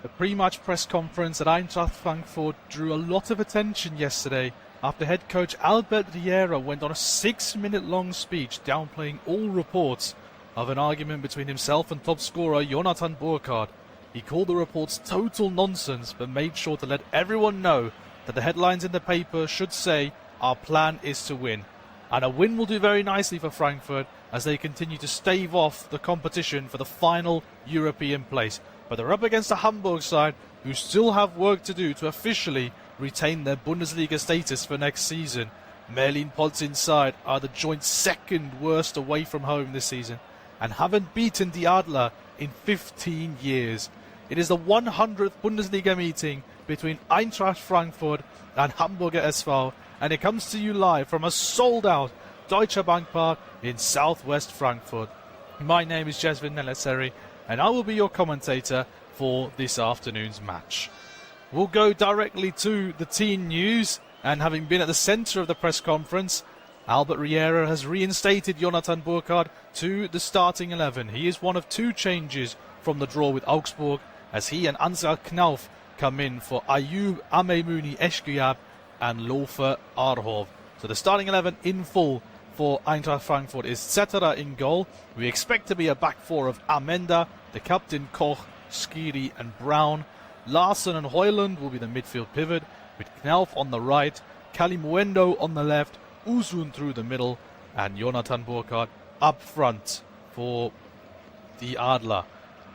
The pre-match press conference at Eintracht Frankfurt drew a lot of attention yesterday after head coach Albert Riera went on a 6-minute long speech downplaying all reports of an argument between himself and top scorer Jonathan Burkhardt. He called the reports total nonsense but made sure to let everyone know that the headlines in the paper should say, "Our plan is to win." And a win will do very nicely for Frankfurt as they continue to stave off the competition for the final European place. But they're up against a Hamburg side who still have work to do to officially retain their Bundesliga status for next season. Merlin Polzin's side are the joint second worst away from home this season and haven't beaten the Adler in 15 years. It is the 100th Bundesliga meeting between Eintracht Frankfurt and Hamburger SV, and it comes to you live from a sold-out Deutsche Bank Park in southwest Frankfurt. My name is Jesvin Nelaseri, and I will be your commentator for this afternoon's match. We'll go directly to the team news, and having been at the centre of the press conference, Albert Riera has reinstated Jonathan Burkhardt to the starting 11. He is one of two changes from the draw with Augsburg, as he and Ansgar Knauf come in for Ayub Amemouni Eshkuyab and Lofer Arhov. So the starting 11 in full for Eintracht Frankfurt is Zetterer in goal. We expect to be a back four of Amenda, the captain Koch, Skiri and Brown. Larsen and Hoyland will be the midfield pivot, with Knauf on the right, Kalimuendo on the left, Uzun through the middle, and Jonathan Burkhardt up front for the Adler.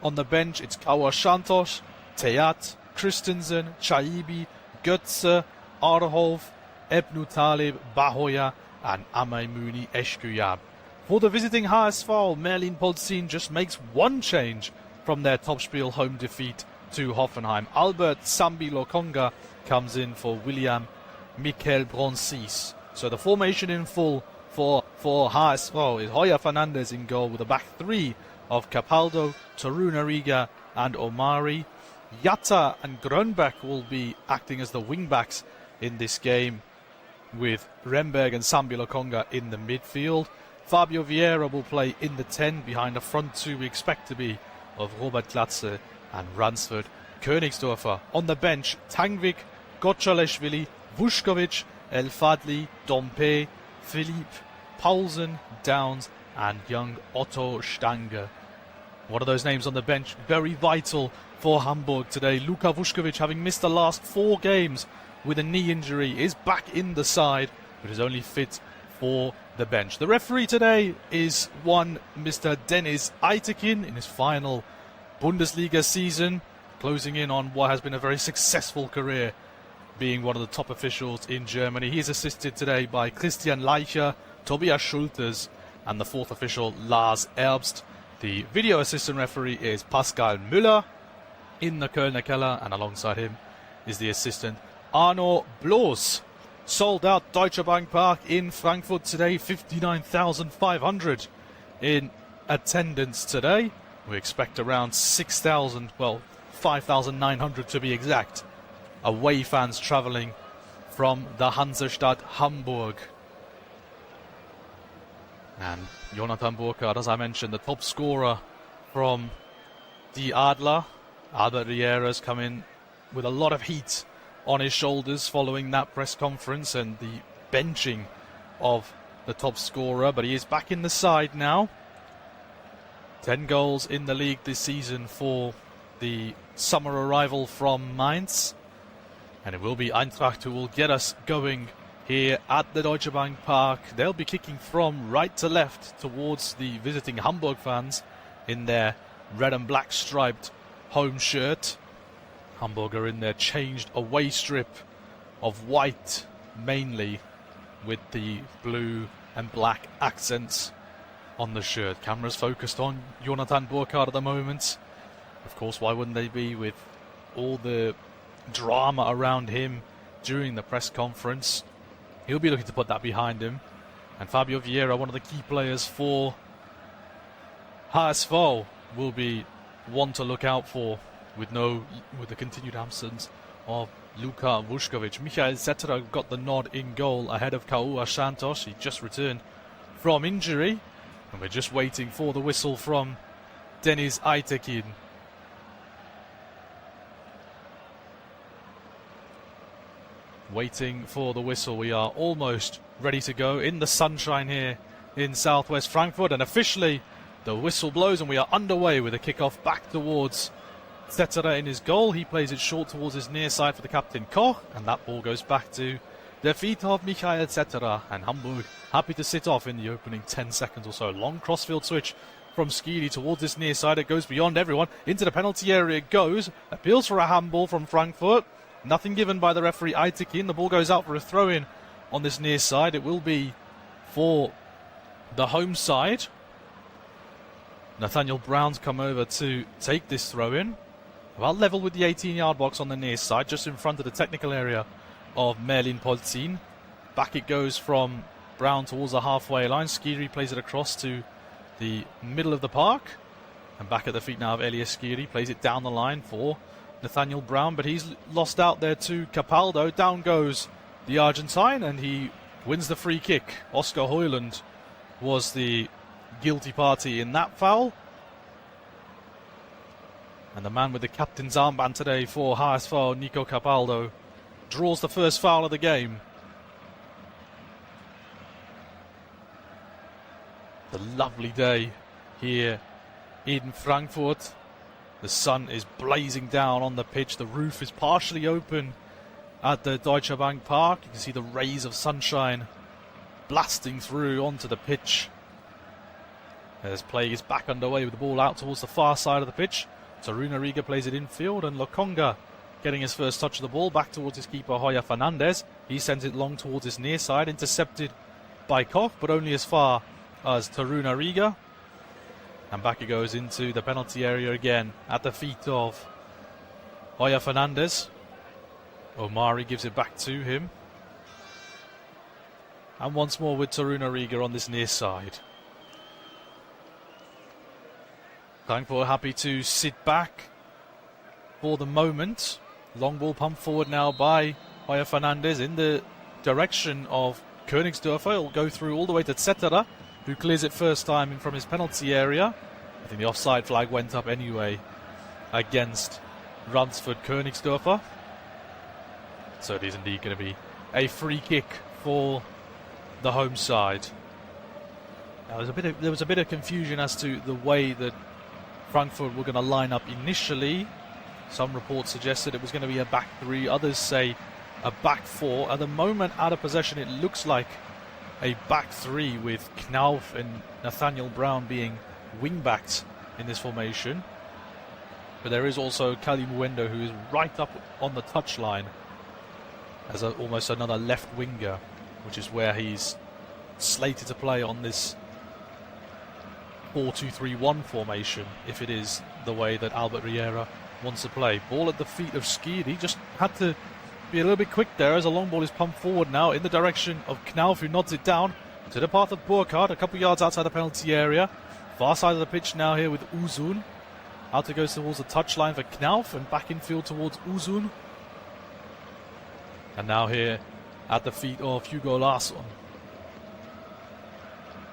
On the bench, it's Kaur Shantos, Teat, Christensen, Chaibi, Götze, Arhov, Ebnu Talib, Bahoya, and Amemouni Eshkuyab. For the visiting HSV, Merlin Polzin just makes one change from their Topspiel home defeat to Hoffenheim. Albert Sambi Lokonga comes in for William Mikel Bronsis. So the formation in full for HSV is Hoya Fernandez in goal with a back three of Capaldo, Toruna Riga and Omari. Yatta and Grönbeck will be acting as the wing-backs in this game, with Remberg and Sambi Lokonga in the midfield. Fabio Vieira will play in the 10 behind the front two we expect to be of Robert Glatze and Ransford. Königsdorfer on the bench, Tangvik, Gotchaleshvili, Vushkovic, El Fadli, Dompe, Philippe, Paulsen, Downs and young Otto Stange. One of those names on the bench very vital for Hamburg today. Luka Vushkovic, having missed the last 4 games with a knee injury, is back in the side but is only fit for the bench. The referee today is one Mr. Deniz Aytekin in his final Bundesliga season, closing in on what has been a very successful career, being one of the top officials in Germany. He is assisted today by Christian Leicher, Tobias Schultes and the fourth official Lars Erbst. The video assistant referee is Pascal Müller in the Kölner Keller, and alongside him is the assistant Arno Bloß. Sold out Deutsche Bank Park in Frankfurt today, 59,500 in attendance today. We expect around 6,000, well, 5,900 to be exact, away fans travelling from the Hansestadt Hamburg. And Jonathan Burkhardt, as I mentioned, the top scorer from the Adler. Albert Riera's come in with a lot of heat on his shoulders following that press conference and the benching of the top scorer, but he is back in the side now. 10 goals in the league this season for the summer arrival from Mainz, and it will be Eintracht who will get us going here at the Deutsche Bank Park. They'll be kicking from right to left towards the visiting Hamburg fans in their red and black striped home shirt. Hamburg are in their changed away strip of white mainly, with the blue and black accents on the shirt. Cameras focused on Jonathan Burkhardt at the moment. Of course, why wouldn't they be, with all the drama around him during the press conference? He'll be looking to put that behind him. And Fabio Vieira, one of the key players for HSV, will be one to look out for with the continued absence of Luka Vushkovic. Michael Zetterer got the nod in goal ahead of Kaua Santos. He just returned from injury, and we're just waiting for the whistle from Deniz Aytekin. waiting for the whistle. We are almost ready to go in the sunshine here in southwest Frankfurt, and officially the whistle blows and we are underway with a kickoff back towards Cetera in his goal. He plays it short towards his near side for the captain Koch, and that ball goes back to the feet of Michael Cetera, and Hamburg happy to sit off in the opening 10 seconds or so. Long crossfield switch from Skiri towards this near side. It goes beyond everyone. Into the penalty area it goes. Appeals for a handball from Frankfurt. Nothing given by the referee Aitekin. The ball goes out for a throw-in on this near side. It will be for the home side. Nathaniel Brown's come over to take this throw-in. About level with the 18-yard box on the near side, just in front of the technical area of Merlin Polzin. Back it goes from Brown towards the halfway line. Skiri plays it across to the middle of the park. And back at the feet now of Elias Skiri. Plays it down the line for Nathaniel Brown, but he's lost out there to Capaldo. Down goes the Argentine, and he wins the free kick. Oscar Hoyland was the guilty party in that foul. And the man with the captain's armband today for HSV, Nico Capaldo, draws the first foul of the game. The lovely day here in Frankfurt. The sun is blazing down on the pitch. The roof is partially open at the Deutsche Bank Park. You can see the rays of sunshine blasting through onto the pitch. As play is back underway with the ball out towards the far side of the pitch. Taruna Riga plays it infield, and Lokonga getting his first touch of the ball back towards his keeper Hoya Fernandez. He sends it long towards his near side, intercepted by Koch, but only as far as Taruna Riga. And back it goes into the penalty area again at the feet of Hoya Fernandez. Omari gives it back to him. And once more with Taruna Riga on this near side. Frankfurt happy to sit back for the moment. Long ball pumped forward now by Hoya Fernandez in the direction of Königsdörfer. It'll go through all the way to Cetera, who clears it first time in from his penalty area. I think the offside flag went up anyway against Ransford Königsdörfer. So it is indeed going to be a free kick for the home side. Now, there was a bit of confusion as to the way that Frankfurt were going to line up initially. Some reports suggested it was going to be a back three. Others say a back four. At the moment, out of possession, it looks like a back three with Knauf and Nathaniel Brown being wing-backs in this formation. But there is also Kali Muendo, who is right up on the touchline as almost another left winger, which is where he's slated to play on this 4-2-3-1 formation, if it is the way that Albert Riera wants to play. Ball at the feet of Skiri. He just had to be a little bit quick there as a long ball is pumped forward now in the direction of Knauf, who nods it down to the path of Burkhardt, a couple yards outside the penalty area. Far side of the pitch now here with Uzun. Out it goes towards the touchline for Knauf, and back infield towards Uzun. And now here at the feet of Hugo Larsson.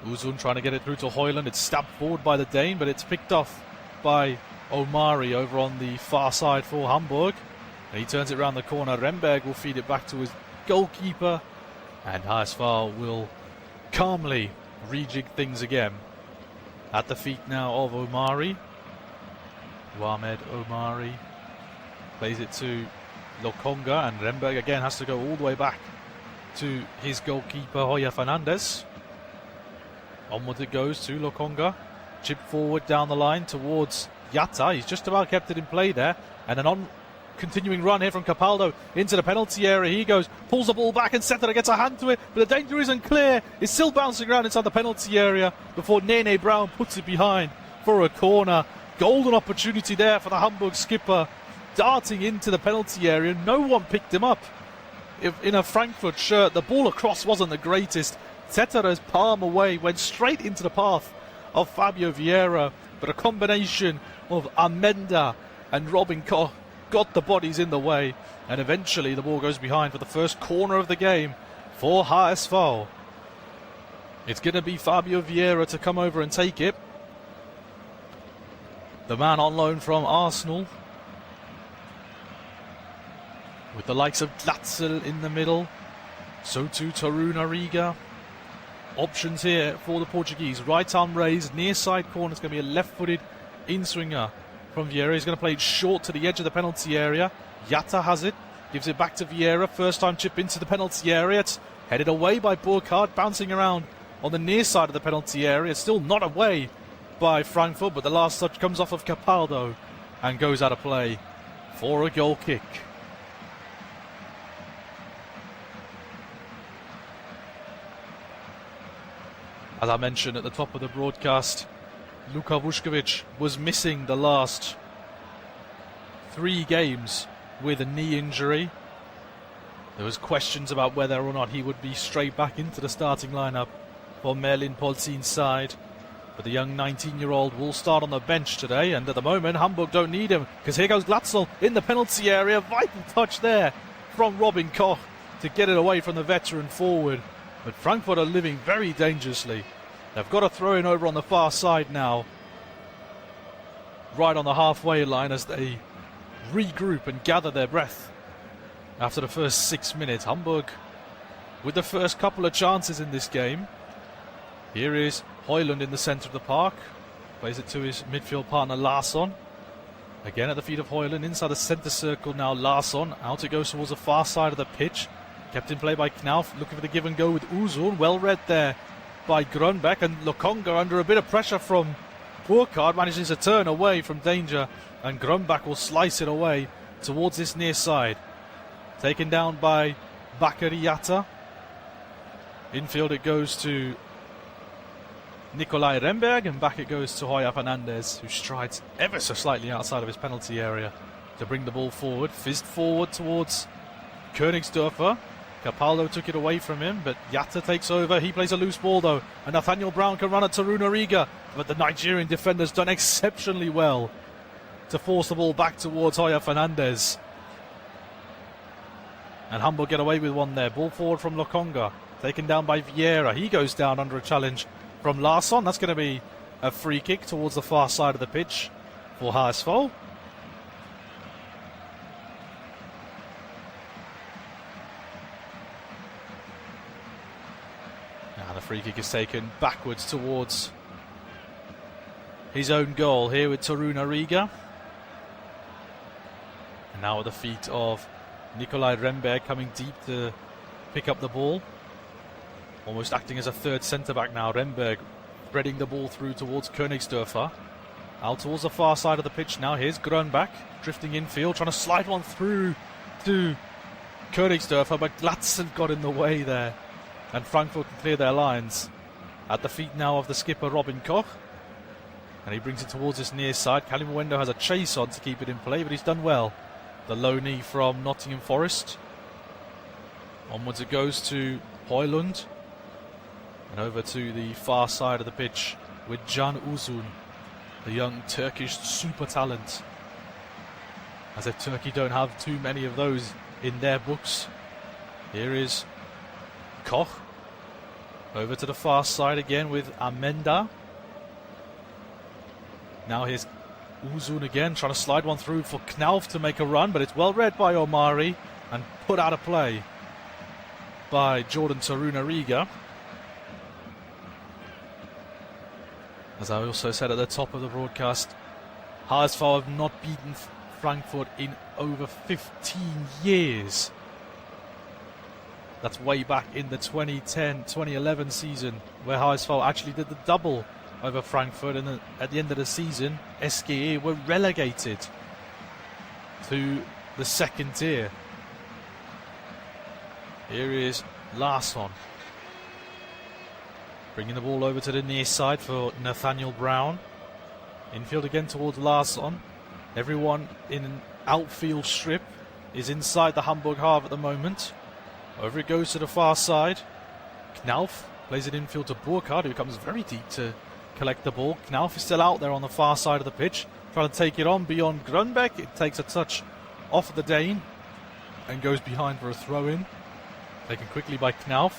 Uzun trying to get it through to Hoyland. It's stabbed forward by the Dane, but it's picked off by Omari over on the far side for Hamburg. And he turns it around the corner. Remberg will feed it back to his goalkeeper. And HSV will calmly rejig things again. At the feet now of Omari. Wamed Omari plays it to Lokonga, and Remberg again has to go all the way back to his goalkeeper Hoya Fernandez. Onward it goes to Lokonga. Chip forward down the line towards Yatta. He's just about kept it in play there. And an continuing run here from Capaldo into the penalty area. He goes, pulls the ball back, and Cetera gets a hand to it, but the danger isn't clear. It's still bouncing around inside the penalty area before Nene Brown puts it behind for a corner. Golden opportunity there for the Hamburg skipper, darting into the penalty area. No one picked him up. In a Frankfurt shirt, the ball across wasn't the greatest. Cetera's palm away went straight into the path of Fabio Vieira, but a combination of Amenda and Robin Koch got the bodies in the way, and eventually the ball goes behind for the first corner of the game for HSV. It's going to be Fabio Vieira to come over and take it. The man on loan from Arsenal. with the likes of Glatzel in the middle. So too Taruna Riga. Options here for the Portuguese. Right arm raised, near side corner. It's going to be a left-footed in-swinger from Vieira. He's going to play it short to the edge of the penalty area. Yatta has it, gives it back to Vieira. First time chip into the penalty area. It's headed away by Burkhardt, bouncing around on the near side of the penalty area. It's still not away by Frankfurt, but the last touch comes off of Capaldo and goes out of play for a goal kick. As I mentioned at the top of the broadcast, Luka Vuskovic was missing the last 3 games with a knee injury. There was questions about whether or not he would be straight back into the starting lineup for Merlin Polzin's side. But the young 19-year-old will start on the bench today, and at the moment Hamburg don't need him, because here goes Glatzel in the penalty area. Vital touch there from Robin Koch to get it away from the veteran forward. But Frankfurt are living very dangerously. They've got a throw in over on the far side now, right on the halfway line, as they regroup and gather their breath after the first 6 minutes. Hamburg with the first couple of chances in this game. Here is Højlund in the centre of the park. Plays it to his midfield partner Larsson. Again at the feet of Højlund, inside the centre circle now. Larsson, out it goes towards the far side of the pitch. Kept in play by Knauf, looking for the give and go with Uzun. Well read there by Grönbeck, and Lokonga under a bit of pressure from Burkhardt manages to turn away from danger, and Grönbeck will slice it away towards this near side. Taken down by Bakary Yatta. Infield it goes to Nikolai Remberg, and back it goes to Hoya Fernandez, who strides ever so slightly outside of his penalty area to bring the ball forward. Fizzed forward towards Königsdörfer. Capaldo took it away from him, but Yatta takes over. He plays a loose ball though, and Nathaniel Brown can run at Taruna Riga, but the Nigerian defender's done exceptionally well to force the ball back towards Hoya Fernandez. And Hamburg get away with one there. Ball forward from Lokonga, taken down by Vieira. He goes down under a challenge from Larsson. That's going to be a free kick towards the far side of the pitch for HSV. Now the free kick is taken backwards towards his own goal here with Taruna Riga. And now at the feet of Nikolai Remberg, coming deep to pick up the ball. Almost acting as a third centre-back now. Remberg spreading the ball through towards Königsdörfer. Out towards the far side of the pitch now. Here's Grönbeck drifting infield, trying to slide one through to Königsdörfer, but Glatzel got in the way there, and Frankfurt can clear their lines. At the feet now of the skipper Robin Koch, and he brings it towards his near side. Kalimuendo has a chase on to keep it in play, but he's done well. The low knee from Nottingham Forest. Onwards it goes to Højlund, and over to the far side of the pitch with Can Uzun, the young Turkish super talent. As if Turkey don't have too many of those in their books. Here is Koch. Over to the far side again with Amenda. Now here's Uzun again, trying to slide one through for Knauf to make a run, but it's well read by Omari and put out of play by Jordan Taruna Riga. As I also said at the top of the broadcast, HSV have not beaten Frankfurt in over 15 years. That's way back in the 2010-2011 season, where HSV actually did the double over Frankfurt, and at the end of the season, SGE were relegated to the second tier. Here is Larsson, bringing the ball over to the near side for Nathaniel Brown. Infield again towards Larsson. Everyone in an outfield strip is inside the Hamburg half at the moment. Over it goes to the far side. Knauf plays it infield to Burkhardt, who comes very deep to collect the ball. Knauf is still out there on the far side of the pitch, trying to take it on beyond Grönbeck. It takes a touch off the Dane and goes behind for a throw-in. Taken quickly by Knauf.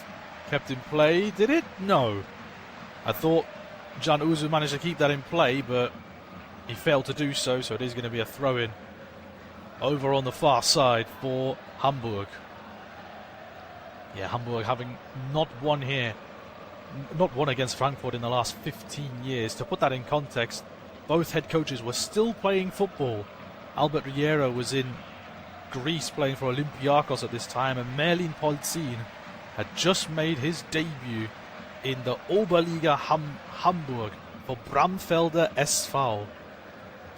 Kept in play. Did it? No. I thought Can Uzun managed to keep that in play, but he failed to do so, so it is going to be a throw-in over on the far side for Hamburg. Yeah, Hamburg having not won against Frankfurt in the last 15 years. To put that in context, both head coaches were still playing football. Albert Riera was in Greece playing for Olympiakos at this time, and Merlin Polzin had just made his debut in the Oberliga Hamburg for Bramfelder SV.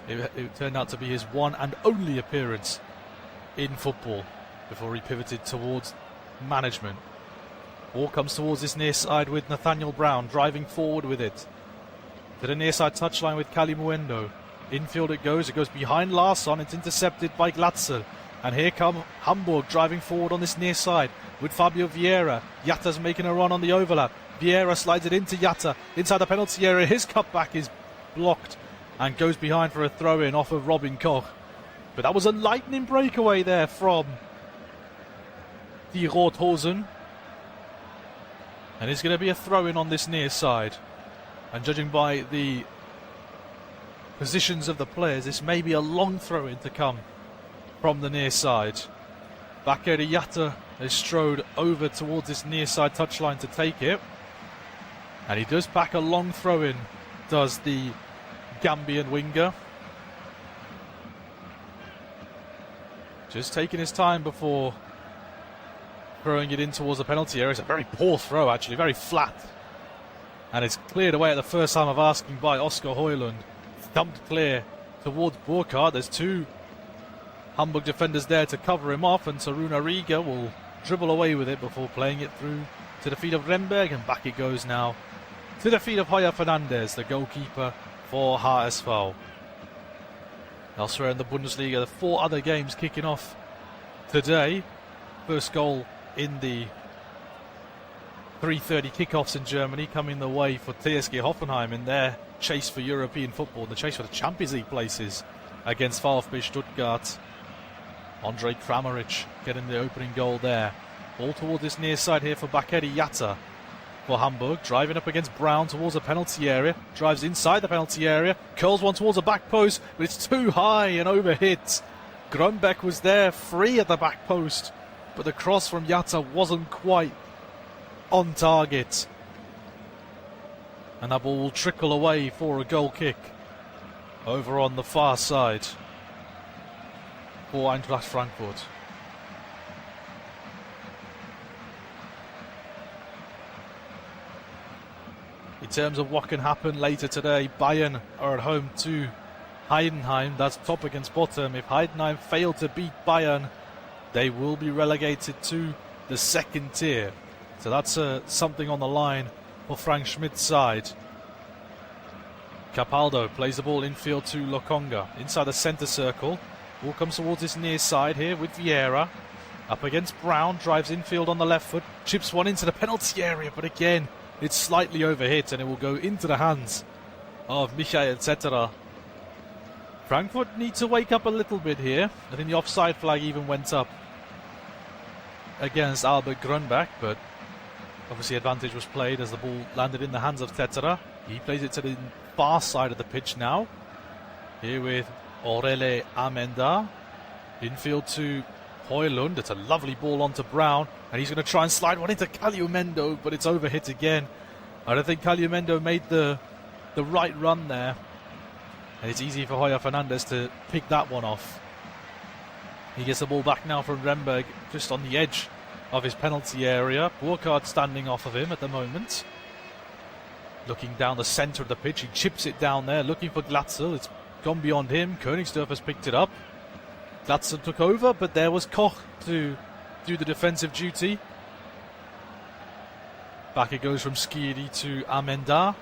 It turned out to be his one and only appearance in football before he pivoted towards management. Ball comes towards this near side with Nathaniel Brown driving forward with it. To the near side touchline with Kalimuendo. Infield it goes behind Larsson, it's intercepted by Glatzel. And here come Hamburg driving forward on this near side with Fabio Vieira. Yatta's making a run on the overlap. Vieira slides it into Yatta inside the penalty area. His cutback is blocked and goes behind for a throw-in off of Robin Koch. But that was a lightning breakaway there from the Rothosen. And it's going to be a throw-in on this near side. And judging by the positions of the players, this may be a long throw-in to come from the near side. Bakary Yatta has strode over towards this near side touchline to take it. And he does back a long throw-in, does the Gambian winger. Just taking his time before throwing it in towards the penalty area. It's a very poor throw, actually, very flat. And it's cleared away at the first time of asking by Oscar Højlund. Dumped clear towards Burkhardt. There's two Hamburg defenders there to cover him off, and Taruna Riga will dribble away with it before playing it through to the feet of Remberg, and back it goes now to the feet of Hoya Fernandez, the goalkeeper for HSV. Elsewhere in the Bundesliga, the 4 other games kicking off today. First goal in the 3:30 kickoffs in Germany coming the way for TSG Hoffenheim in their chase for European football, the chase for the Champions League places against VfB Stuttgart. Andrej Kramaric getting the opening goal there. Ball toward this near side here for Bakary Yatta for Hamburg, driving up against Brown towards the penalty area, drives inside the penalty area, curls one towards the back post, but it's too high and overhit. Grunbeck was there free at the back post, but the cross from Yatta wasn't quite on target. And that ball will trickle away for a goal kick over on the far side for Eintracht Frankfurt. In terms of what can happen later today, Bayern are at home to Heidenheim. That's top against bottom. If Heidenheim fail to beat Bayern, they will be relegated to the second tier. So that's something on the line for Frank Schmidt's side. Capaldo plays the ball infield to Lokonga. Inside the centre circle. Ball comes towards his near side here with Vieira. Up against Brown. Drives infield on the left foot. Chips one into the penalty area. But again, it's slightly overhit and it will go into the hands of Michael Zetterer. Frankfurt need to wake up a little bit here. I think the offside flag even went up against Albert Grunbeck, but obviously advantage was played as the ball landed in the hands of Zetterer. He plays it to the far side of the pitch now. Here with Aurele Amenda. Infield to Højlund. It's a lovely ball onto Brown, and he's going to try and slide one into Kaliumendo, but it's overhit again. I don't think Kaliumendo made the right run there, and it's easy for Hoya Fernandez to pick that one off. He gets the ball back now from Remberg, just on the edge of his penalty area. Burkhardt standing off of him at the moment. Looking down the centre of the pitch, he chips it down there, looking for Glatzel. It's gone beyond him. Königsdorf has picked it up. Glatzel took over, but there was Koch to do the defensive duty. Back it goes from Skiri to Amenda.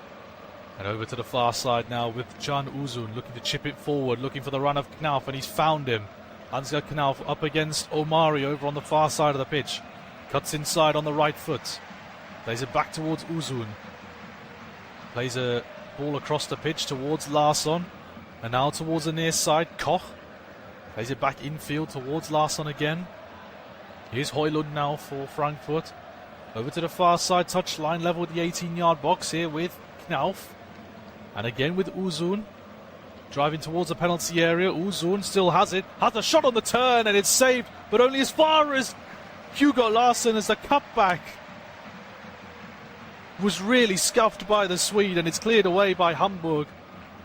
And over to the far side now with Can Uzun, looking to chip it forward, looking for the run of Knauf, and he's found him. Ansgar Knauf up against Omari over on the far side of the pitch. Cuts inside on the right foot. Plays it back towards Uzun. Plays a ball across the pitch towards Larsson. And now towards the near side, Koch. Plays it back infield towards Larsson again. Here's Højlund now for Frankfurt. Over to the far side, touchline level with the 18-yard box here with Knauf. And again with Uzun. Driving towards the penalty area. Uzun still has it. Has a shot on the turn and it's saved, but only as far as Hugo Larsson as the cutback was really scuffed by the Swede, and it's cleared away by Hamburg.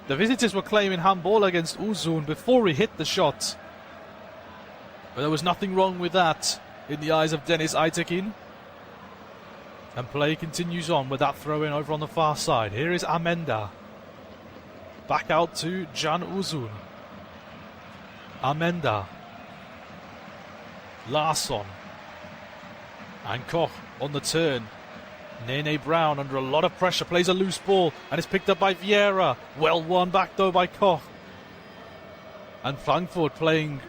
The visitors were claiming handball against Uzun before he hit the shot. But there was nothing wrong with that in the eyes of Deniz Aytekin. And play continues on with that throw in over on the far side. Here is Amenda. Back out to Can Uzun. Amenda. Larsson. And Koch on the turn. Nene Brown under a lot of pressure, plays a loose ball and it's picked up by Vieira. Well won back though by Koch. And Frankfurt playing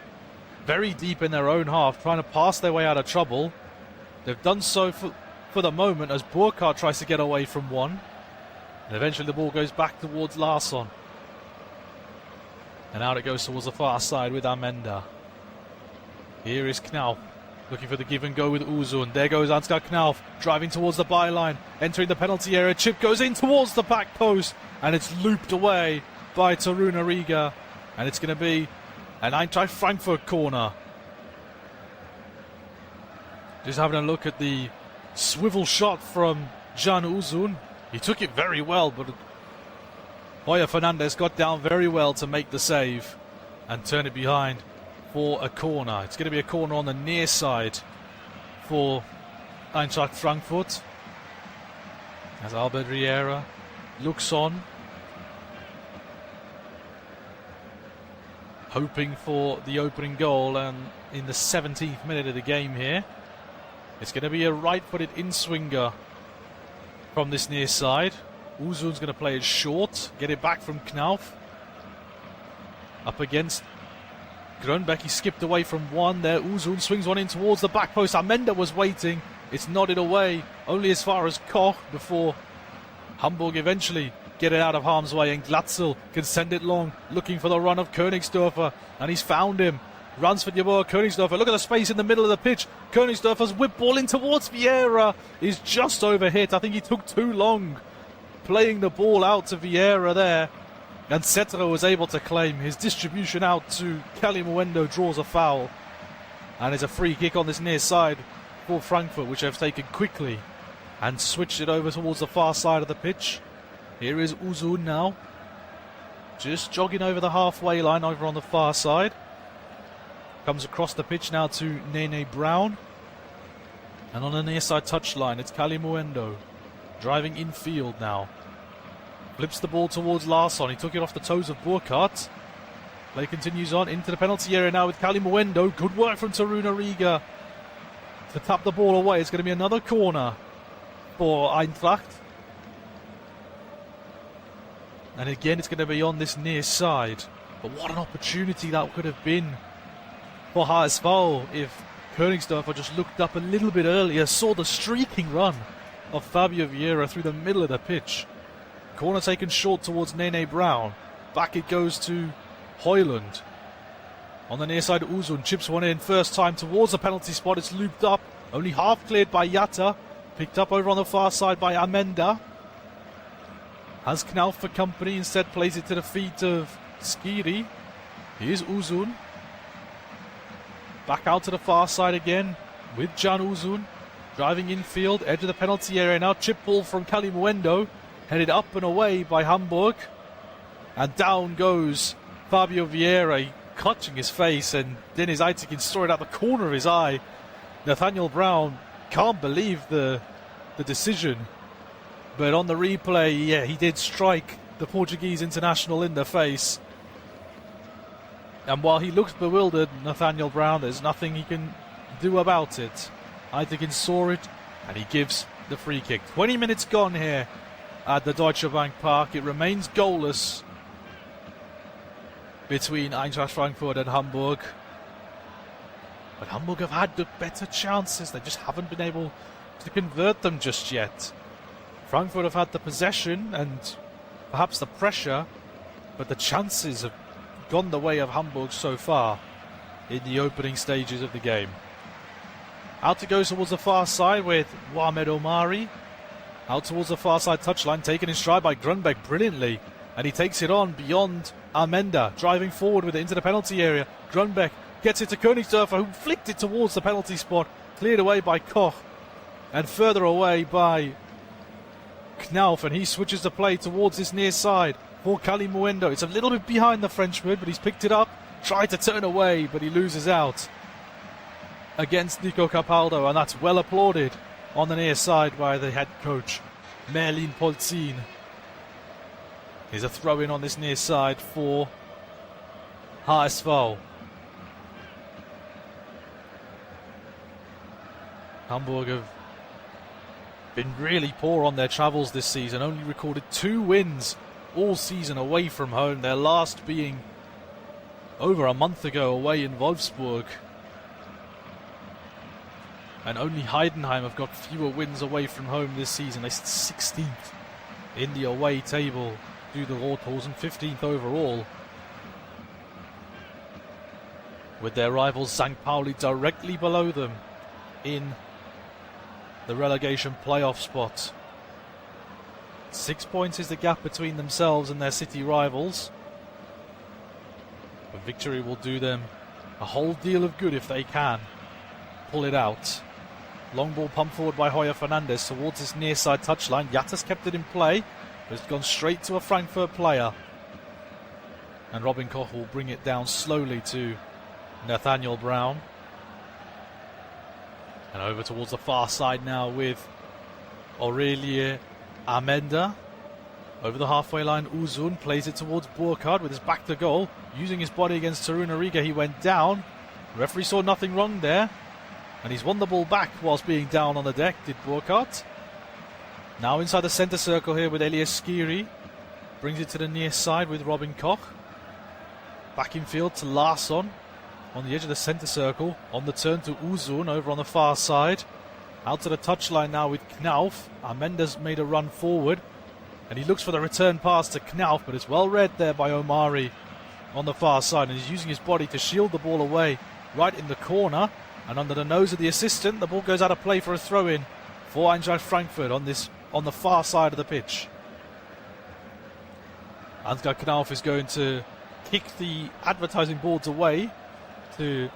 very deep in their own half, trying to pass their way out of trouble. They've done so for the moment as Burkhardt tries to get away from one. And eventually the ball goes back towards Larsson. And out it goes towards the far side with Amenda. Here is Knauf. Looking for the give and go with Uzun. There goes Ansgar Knauf, driving towards the byline, entering the penalty area. Chip goes in towards the back post, and it's looped away by Taruna Riga. And it's going to be an Eintracht Frankfurt corner. Just having a look at the swivel shot from Can Uzun. He took it very well, but Hoyer Fernandez got down very well to make the save and turn it behind for a corner. It's going to be a corner on the near side for Eintracht Frankfurt. As Albert Riera looks on, hoping for the opening goal, and in the 17th minute of the game here. It's going to be a right-footed in-swinger from this near side. Uzun's going to play it short, get it back from Knauf. Up against Grönbeck, he skipped away from one there. Uzun swings one in towards the back post. Amenda was waiting. It's nodded away only as far as Koch before Hamburg eventually get it out of harm's way, and Glatzel can send it long, looking for the run of Königsdörfer, and he's found him. Runs for Jeboa Königsdörfer. Look at the space in the middle of the pitch. Königsdörfer's whip ball in towards Vieira is just overhit. I think he took too long playing the ball out to Vieira there. And Cetro was able to claim his distribution out to Kelly Muendo, draws a foul. And it's a free kick on this near side for Frankfurt, which they've taken quickly and switched it over towards the far side of the pitch. Here is Uzun now, just jogging over the halfway line over on the far side. Comes across the pitch now to Nene Brown. And on the near side touchline, it's Kelly Muendo driving infield now. Flips the ball towards Larsson. He took it off the toes of Burkhardt. Play continues on into the penalty area now with Kelly Muendo. Good work from Taruna Riga to tap the ball away. It's going to be another corner for Eintracht. And again, it's going to be on this near side. But what an opportunity that could have been for HSV if Königsdörfer just looked up a little bit earlier, saw the streaking run of Fabio Vieira through the middle of the pitch. Corner taken short towards Nene Brown. Back it goes to Hoyland. On the near side, Uzun chips one in first time towards the penalty spot. It's looped up. Only half cleared by Yatta. Picked up over on the far side by Amenda. Has Knauf for company. Instead plays it to the feet of Skiri. Here's Uzun. Back out to the far side again with Can Uzun. Driving infield. Edge of the penalty area now. Chip ball from Kelly Muendo. Headed up and away by Hamburg. And down goes Fabio Vieira, clutching his face, and Deniz Aytekin saw it out the corner of his eye. Nathaniel Brown can't believe the decision. But on the replay, yeah, he did strike the Portuguese international in the face. And while he looks bewildered, Nathaniel Brown, there's nothing he can do about it. Aytekin saw it, and he gives the free kick. 20 minutes gone here at the Deutsche Bank Park. It remains goalless between Eintracht Frankfurt and Hamburg. But Hamburg have had the better chances. They just haven't been able to convert them just yet. Frankfurt have had the possession and perhaps the pressure, but the chances have gone the way of Hamburg so far in the opening stages of the game. Out it goes towards the far side with Mohamed Omari. Out towards the far side touchline, taken in stride by Grönbeck brilliantly. And he takes it on beyond Amenda driving forward with it into the penalty area. Grunbeck gets it to Königsdörfer, who flicked it towards the penalty spot. Cleared away by Koch and further away by Knauf, and he switches the play towards his near side for Kalimuendo. It's a little bit behind the Frenchman, but he's picked it up, tried to turn away, but he loses out against Nico Capaldo, and that's well applauded on the near side by the head coach, Merlin Polzin. Here's a throw-in on this near side for HSV. Hamburg have been really poor on their travels this season, only recorded 2 wins all season away from home, their last being over a month ago away in Wolfsburg. And only Heidenheim have got fewer wins away from home this season. They're 16th in the away table through the Rothosen, 15th overall, with their rivals St. Pauli directly below them in the relegation playoff spot. 6 points is the gap between themselves and their city rivals. A victory will do them a whole deal of good if they can pull it out. Long ball pumped forward by Heuer Fernandez towards his near side touchline. Yatas kept it in play, but it's gone straight to a Frankfurt player. And Robin Koch will bring it down slowly to Nathaniel Brown. And over towards the far side now with Aurelie Amenda. Over the halfway line, Uzun plays it towards Burkhardt with his back to goal. Using his body against Taruna Riga, he went down. The referee saw nothing wrong there. And he's won the ball back whilst being down on the deck, did Burkhardt. Now inside the centre circle here with Elias Skiri. Brings it to the near side with Robin Koch. Back in field to Larsson. On the edge of the centre circle, on the turn to Uzun over on the far side. Out to the touchline now with Knauf. Amenda's made a run forward, and he looks for the return pass to Knauf, but it's well read there by Omari on the far side, and he's using his body to shield the ball away right in the corner, and under the nose of the assistant, the ball goes out of play for a throw-in for Eintracht Frankfurt on the far side of the pitch. Ansgar Knauf is going to kick the advertising boards away to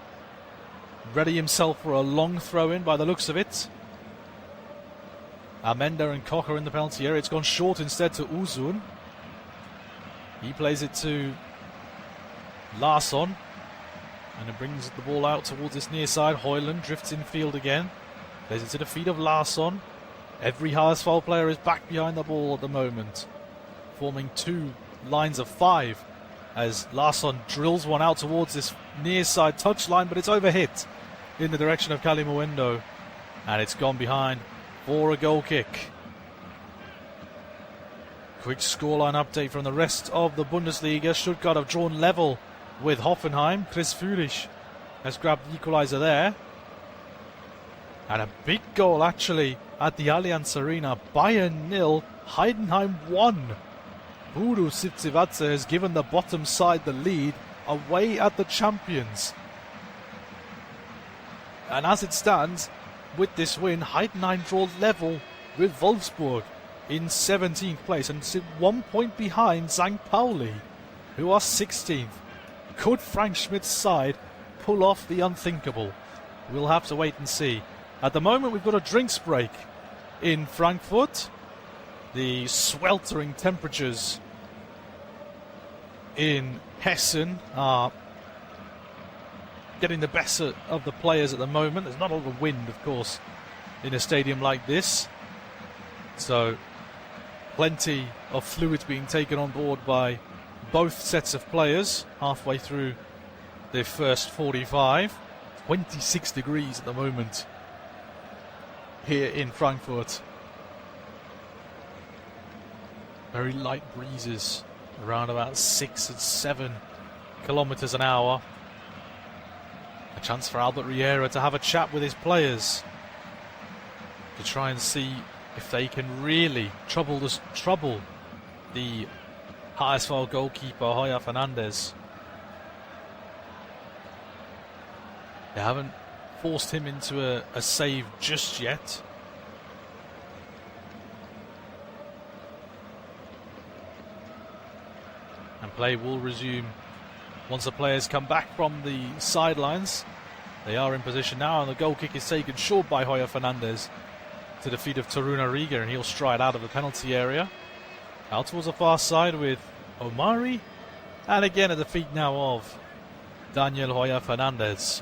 ready himself for a long throw-in by the looks of it. Amenda and Koch are in the penalty area. It's gone short instead to Uzun. He plays it to Larsson, and it brings the ball out towards his near side. Hoyland drifts in field again. Plays it to the feet of Larsson. Every HSV player is back behind the ball at the moment, forming 2 lines of 5 as Larsson drills one out towards this near side touchline, but it's overhit in the direction of Kalimuendo, and it's gone behind for a goal kick. Quick scoreline update from the rest of the Bundesliga. Stuttgart have drawn level with Hoffenheim. Chris Führich has grabbed the equaliser there. And a big goal actually at the Allianz Arena. Bayern 0, Heidenheim 1. Budu Sivcivatse has given the bottom side the lead away at the champions. And as it stands, with this win, Heidenheim draw level with Wolfsburg in 17th place and sit 1 point behind St. Pauli, who are 16th. Could Frank Schmidt's side pull off the unthinkable? We'll have to wait and see. At the moment, we've got a drinks break in Frankfurt. The sweltering temperatures in Hessen are getting the best of the players at the moment. There's not a lot of wind, of course, in a stadium like this. So plenty of fluids being taken on board by both sets of players halfway through their first 45. 26 degrees at the moment here in Frankfurt. Very light breezes, around about 6 and 7 kilometers an hour. A chance for Albert Riera to have a chat with his players to try and see if they can really trouble the HSV goalkeeper Heuer Fernandez. They haven't forced him into a save just yet. And And play will resume once the players come back from the sidelines. They are in position now, and the goal kick is taken short by Hoyer Fernandez to the feet of Toruna Riga, and he'll stride out of the penalty area. Out towards the far side with Omari, and again at the feet now of Daniel Hoyer Fernandez.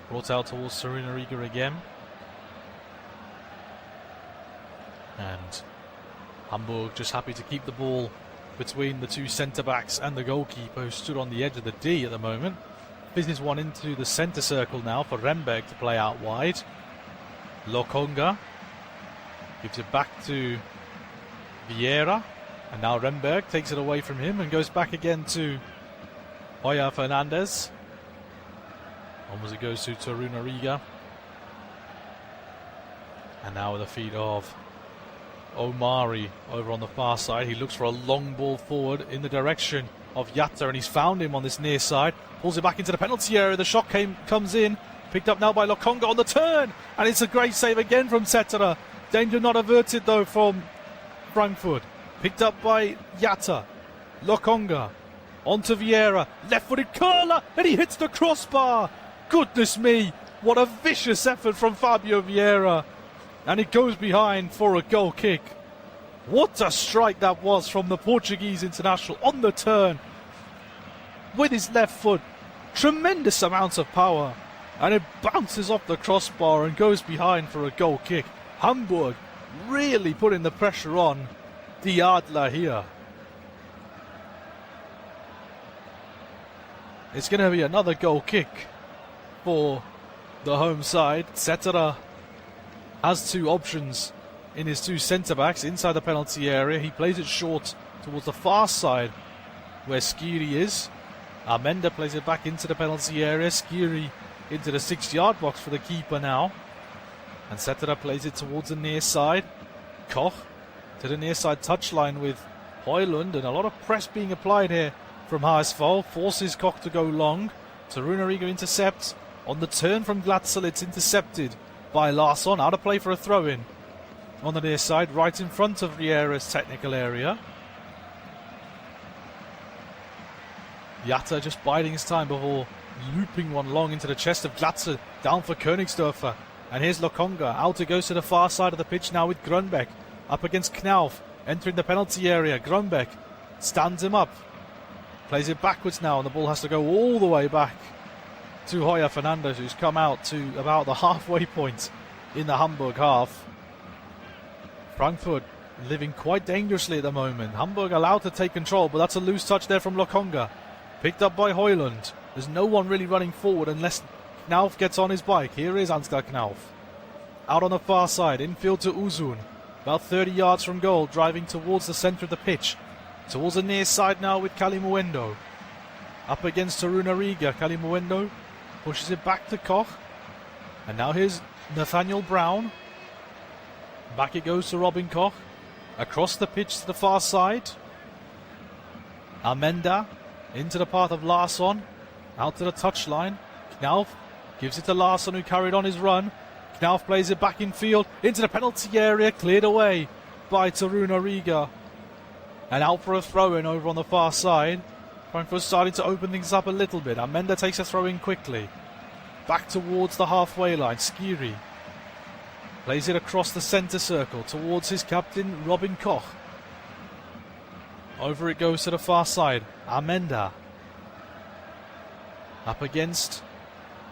Brought out towards Toruna Riga again. And Hamburg just happy to keep the ball between the two centre-backs and the goalkeeper, who stood on the edge of the D at the moment. Business one into the centre circle now for Remberg to play out wide. Lokonga gives it back to Vieira, and now Remberg takes it away from him and goes back again to Hoyer Fernandez. Almost it goes to Toruna Riga. And now with the feet of Omari over on the far side. He looks for a long ball forward in the direction of Yatta, and he's found him on this near side. Pulls it back into the penalty area. The shot comes in. Picked up now by Lokonga on the turn. And it's a great save again from Cetera. Danger not averted though from Frankfurt. Picked up by Yatta. Lokonga. Onto Vieira. Left-footed curler. And he hits the crossbar. Goodness me. What a vicious effort from Fabio Vieira. And it goes behind for a goal kick. What a strike that was from the Portuguese international on the turn. With his left foot. Tremendous amounts of power. And it bounces off the crossbar and goes behind for a goal kick. Hamburg really putting the pressure on the Adler here. It's going to be another goal kick for the home side. Cetera has two options in his two centre-backs inside the penalty area. He plays it short towards the far side where Skiri is. Amenda plays it back into the penalty area. Skiri into the 6-yard box for the keeper now. And Cetera plays it towards the near side. Koch to the near side touchline with Højlund, and a lot of press being applied here from HSV. Forces Koch to go long. Toruna Riga intercepts. On the turn from Glatzel, it's intercepted by Larsson. Out of play for a throw-in on the near side, right in front of Vieira's technical area. Yatta just biding his time before looping one long into the chest of Glatzel. Down for Königsdörfer. And here's Lokonga. Out it goes to the far side of the pitch now with Grönbeck. Up against Knauf. Entering the penalty area. Grönbeck stands him up. Plays it backwards now, and the ball has to go all the way back to Hoyer Fernandez, who's come out to about the halfway point in the Hamburg half. Frankfurt living quite dangerously at the moment. Hamburg allowed to take control, but that's a loose touch there from Lokonga. Picked up by Højlund. There's no one really running forward unless Knauf gets on his bike. Here is Ansgar Knauf. Out on the far side, infield to Uzun. About 30 yards from goal, driving towards the centre of the pitch. Towards the near side now with Kalimuendo. Up against Toruna Riga. Kalimuendo pushes it back to Koch. And now here's Nathaniel Brown. Back it goes to Robin Koch. Across the pitch to the far side. Amenda into the path of Larsson. Out to the touchline. Knauf gives it to Larsson, who carried on his run. Knauf plays it back in field into the penalty area. Cleared away by Toruna Riga. And out for a throw-in over on the far side. Frankfurt starting to open things up a little bit. Amenda takes a throw-in quickly. Back towards the halfway line. Skiri plays it across the centre circle towards his captain, Robin Koch. Over it goes to the far side. Amenda up against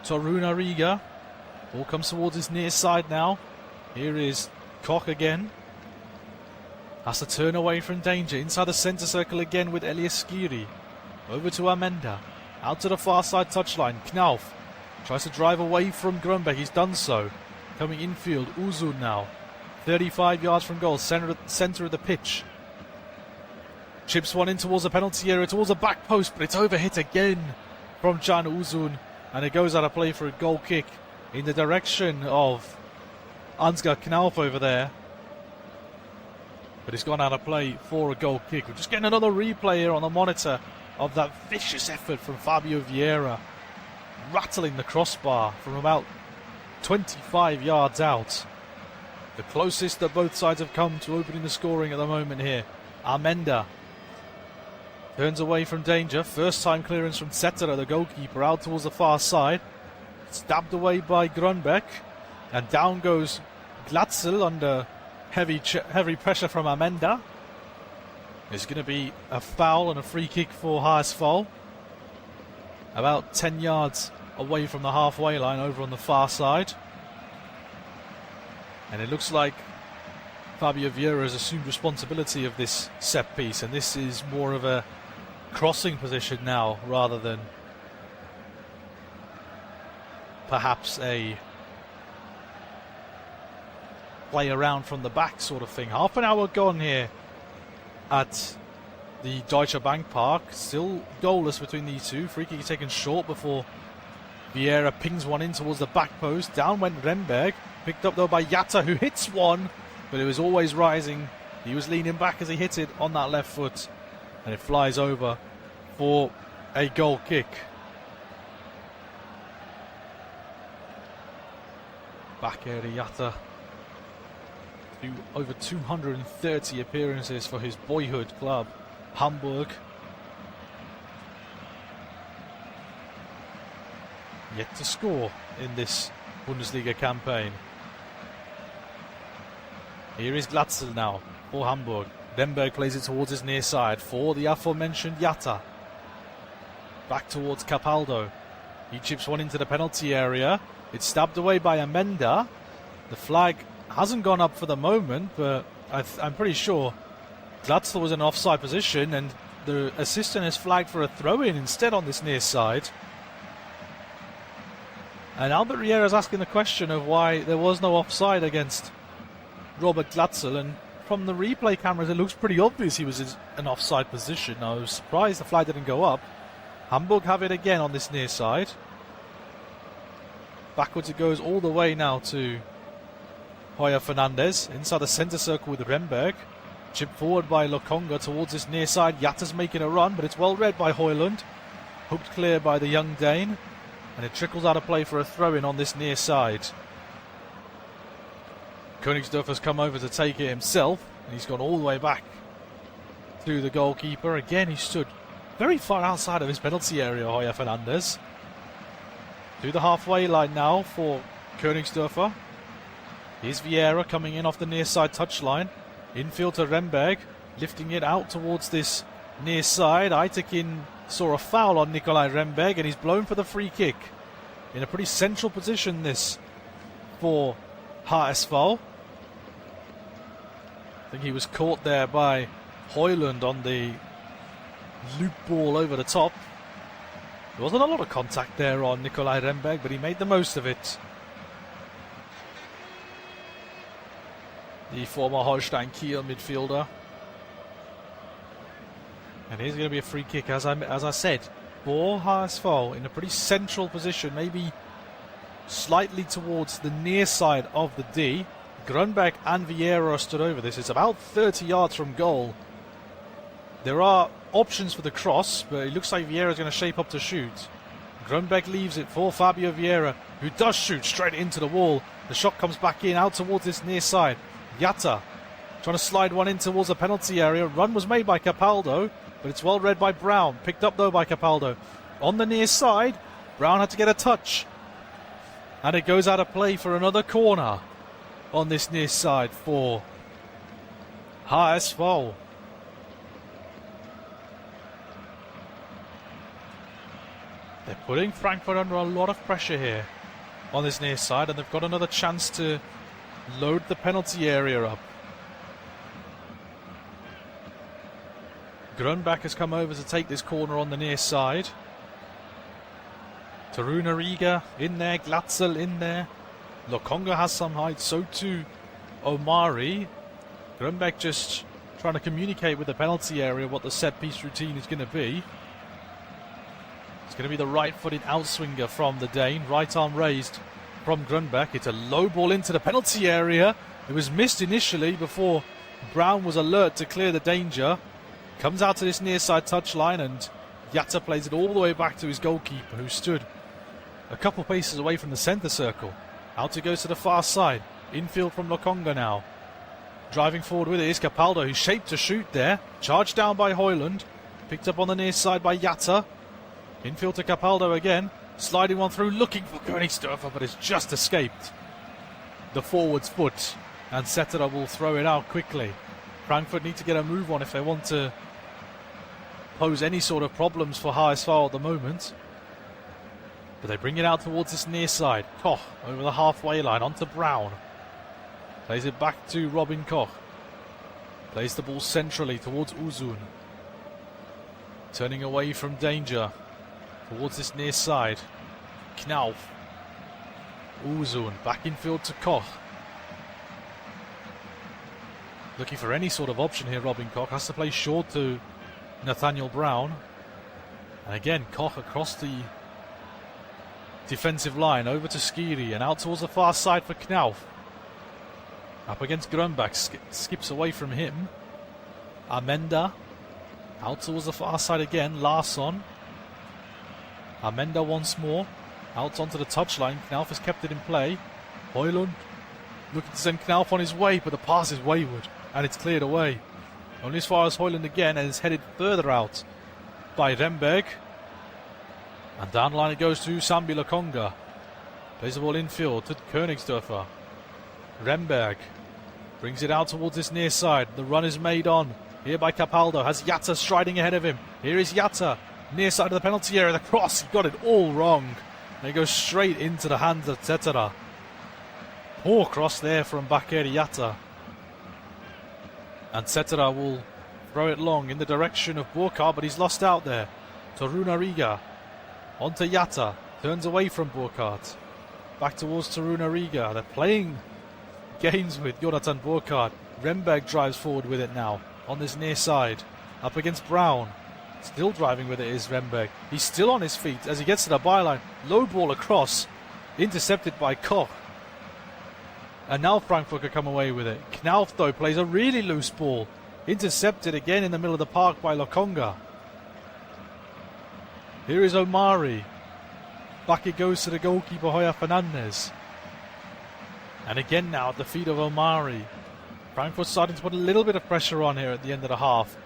Toruna Riga. Ball comes towards his near side now. Here is Koch again. Has to turn away from danger. Inside the centre circle again with Elias Skiri. Over to Amenda. Out to the far side touchline. Knauf tries to drive away from Grönbeck. He's done so. Coming infield. Uzun now. 35 yards from goal. Centre of the pitch. Chips one in towards the penalty area. Towards the back post. But it's overhit again from Can Uzun. And it goes out of play for a goal kick in the direction of Ansgar Knauf over there. But it's gone out of play for a goal kick. We're just getting another replay here on the monitor of that vicious effort from Fabio Vieira, rattling the crossbar from about 25 yards out. The closest that both sides have come to opening the scoring at the moment here. Amenda Turns away from danger. First time clearance from Zetterer, the goalkeeper, out towards the far side. Stabbed away by Grönbeck. And down goes Glatzel under heavy pressure from Amenda. It's going to be a foul and a free kick for HSV. About 10 yards away from the halfway line over on the far side. And it looks like Fabio Vieira has assumed responsibility of this set piece, and this is more of a crossing position now rather than perhaps a play around from the back sort of thing. Half an hour gone here at the Deutsche Bank Park. Still goalless between these two. Free kick taken short before Vieira pings one in towards the back post. Down went Remberg. Picked up though by Jatta, who hits one, but it was always rising. He was leaning back as he hit it on that left foot, and it flies over for a goal kick. Back Eri Jatta, over 230 appearances for his boyhood club, Hamburg. Yet to score in this Bundesliga campaign. Here is Glatzel now for Hamburg. Remberg plays it towards his near side for the aforementioned Jatta. Back towards Capaldo. He chips one into the penalty area. It's stabbed away by Amenda. The flag hasn't gone up for the moment, but I'm pretty sure Glatzel was in an offside position, and the assistant has flagged for a throw-in instead on this near side. And Albert Riera is asking the question of why there was no offside against Robert Glatzel, and from the replay cameras it looks pretty obvious he was in an offside position. I was surprised the flag didn't go up. Hamburg have it again on this near side. Backwards it goes all the way now to Hoyer Fernandez inside the centre circle with Remberg. Chipped forward by Lokonga towards this near side. Jatta's making a run, but it's well read by Højlund. Hooked clear by the young Dane, and it trickles out of play for a throw-in on this near side. Königsdorfer's come over to take it himself, and he's gone all the way back to the goalkeeper. Again, he stood very far outside of his penalty area, Hoyer Fernandez. To the halfway line now for Königsdorfer. Here's Vieira coming in off the near side touchline. Infield to Remberg, lifting it out towards this near side. Aitekin saw a foul on Nikolai Remberg, and he's blown for the free kick. In a pretty central position this for HSV. I think he was caught there by Højlund on the loop ball over the top. There wasn't a lot of contact there on Nikolai Remberg, but he made the most of it. The former Holstein Kiel midfielder. And here's going to be a free kick, as I said, for HSV in a pretty central position, maybe slightly towards the near side of the D. Grönbeck and Vieira stood over this. It's about 30 yards from goal. There are options for the cross, but it looks like Vieira is going to shape up to shoot. Grönbeck leaves it for Fabio Vieira, who does shoot straight into the wall. The shot comes back in, out towards this near side. Jatta trying to slide one in towards the penalty area. Run was made by Capaldo, but it's well read by Brown. Picked up though by Capaldo. On the near side, Brown had to get a touch. And it goes out of play for another corner on this near side for HSV. They're putting Frankfurt under a lot of pressure here on this near side, and they've got another chance to load the penalty area up. Grönbeck has come over to take this corner on the near side. Taruna Riga in there, Glatzel in there. Lokonga has some height, so too Omari. Grönbeck just trying to communicate with the penalty area what the set piece routine is going to be. It's going to be the right-footed outswinger from the Dane. Right arm raised from Grönbeck. It's a low ball into the penalty area. It was missed initially before Brown was alert to clear the danger. Comes out to this near side touchline, and Jatta plays it all the way back to his goalkeeper, who stood a couple paces away from the centre circle. Out it goes to the far side. Infield from Lokonga now. Driving forward with it is Capaldo, who's shaped to shoot there. Charged down by Højlund. Picked up on the near side by Jatta. Infield to Capaldo again. Sliding one through, looking for Königsdörfer, but it's just escaped the forward's foot. And Cetera will throw it out quickly. Frankfurt need to get a move on if they want to pose any sort of problems for HSV at the moment. But they bring it out towards this near side. Koch over the halfway line onto Brown. Plays it back to Robin Koch. Plays the ball centrally towards Uzun. Turning away from danger towards this near side. Knauf. Uzun back in field to Koch. Looking for any sort of option here, Robin Koch. Has to play short to Nathaniel Brown. And again, Koch across the defensive line over to Skiri and out towards the far side for Knauf. Up against Grönbach, skips away from him. Amenda out towards the far side again. Larsson. Amenda once more. Out onto the touchline. Knauf has kept it in play. Højlund looking to send Knauf on his way, but the pass is wayward and it's cleared away. Only as far as Højlund again, and it's headed further out by Remberg. And down the line it goes to Sambi Lokonga. Plays the ball infield to Königsdörfer. Remberg brings it out towards this near side. The run is made on here by Capaldo. Has Jatta striding ahead of him. Here is Jatta. Near side of the penalty area. The cross, he got it all wrong. And it goes straight into the hands of Cetera. Poor cross there from Bakary Jatta. And Cetera will throw it long in the direction of Burkhardt, but he's lost out there. To Runa Riga. On to Jatta. Turns away from Burkhardt. Back towards Taruna Riga. They're playing games with Jonathan Burkhardt. Remberg drives forward with it now. On this near side. Up against Brown. Still driving with it is Remberg. He's still on his feet as he gets to the byline. Low ball across. Intercepted by Koch. And now Frankfurt can come away with it. Knauf, though, plays a really loose ball. Intercepted again in the middle of the park by Lokonga. Here is Omari. Back it goes to the goalkeeper, Hoya Fernandez. And again now at the feet of Omari. Frankfurt starting to put a little bit of pressure on here at the end of the half.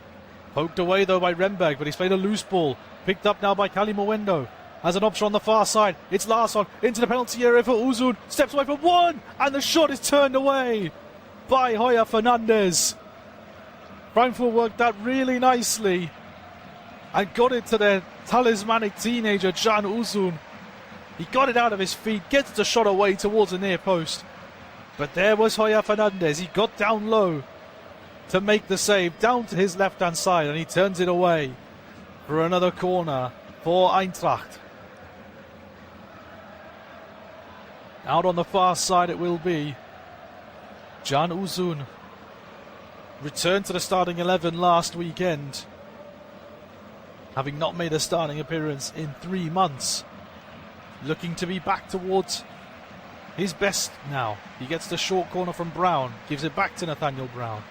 Poked away, though, by Remberg, but he's played a loose ball. Picked up now by Kalimowendo. Has an option on the far side. It's Larsson into the penalty area for Uzun. Steps away from one, and the shot is turned away by Hoya Fernandez. Frankfurt worked that really nicely and got it to their talismanic teenager, Can Uzun. He got it out of his feet, gets the shot away towards the near post. But there was Hoya Fernandez. He got down low to make the save, down to his left-hand side, and he turns it away for another corner for Eintracht. Out on the far side it will be. Can Uzun returned to the starting 11 last weekend, having not made a starting appearance in 3 months. Looking to be back towards his best now. He gets the short corner from Brown, gives it back to Nathaniel Brown.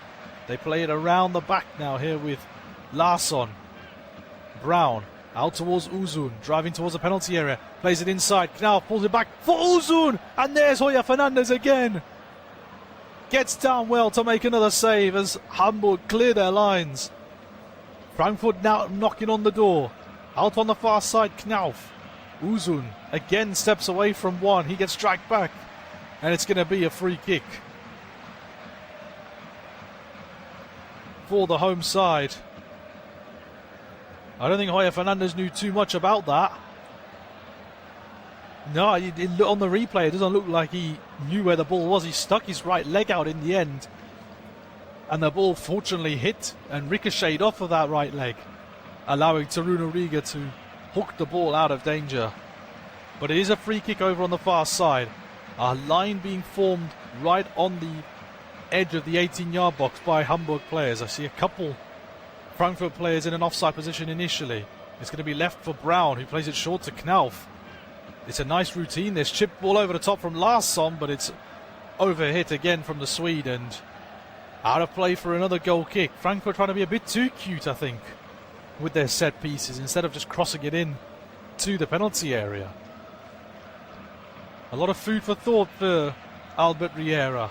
They play it around the back now here with Larsson. Brown out towards Uzun, driving towards the penalty area, plays it inside. Knauf pulls it back for Uzun, and there's Hoya Fernandez again. Gets down well to make another save as Hamburg clear their lines. Frankfurt now knocking on the door. Out on the far side, Knauf. Uzun again steps away from one. He gets dragged back, and it's going to be a free kick for the home side. I don't think Hoya Fernandez knew too much about that. No, on the replay, it doesn't look like he knew where the ball was. He stuck his right leg out in the end. And the ball fortunately hit and ricocheted off of that right leg, allowing Taruna Riga to hook the ball out of danger. But it is a free kick over on the far side. A line being formed right on the edge of the 18-yard box by Hamburg players. I see a couple Frankfurt players in an offside position initially. It's going to be left for Brown, who plays it short to Knauf. It's a nice routine. There's chipped ball over the top from Larsson, but it's overhit again from the Swede and out of play for another goal kick. Frankfurt trying to be a bit too cute, I think, with their set pieces instead of just crossing it in to the penalty area. A lot of food for thought for Albert Riera,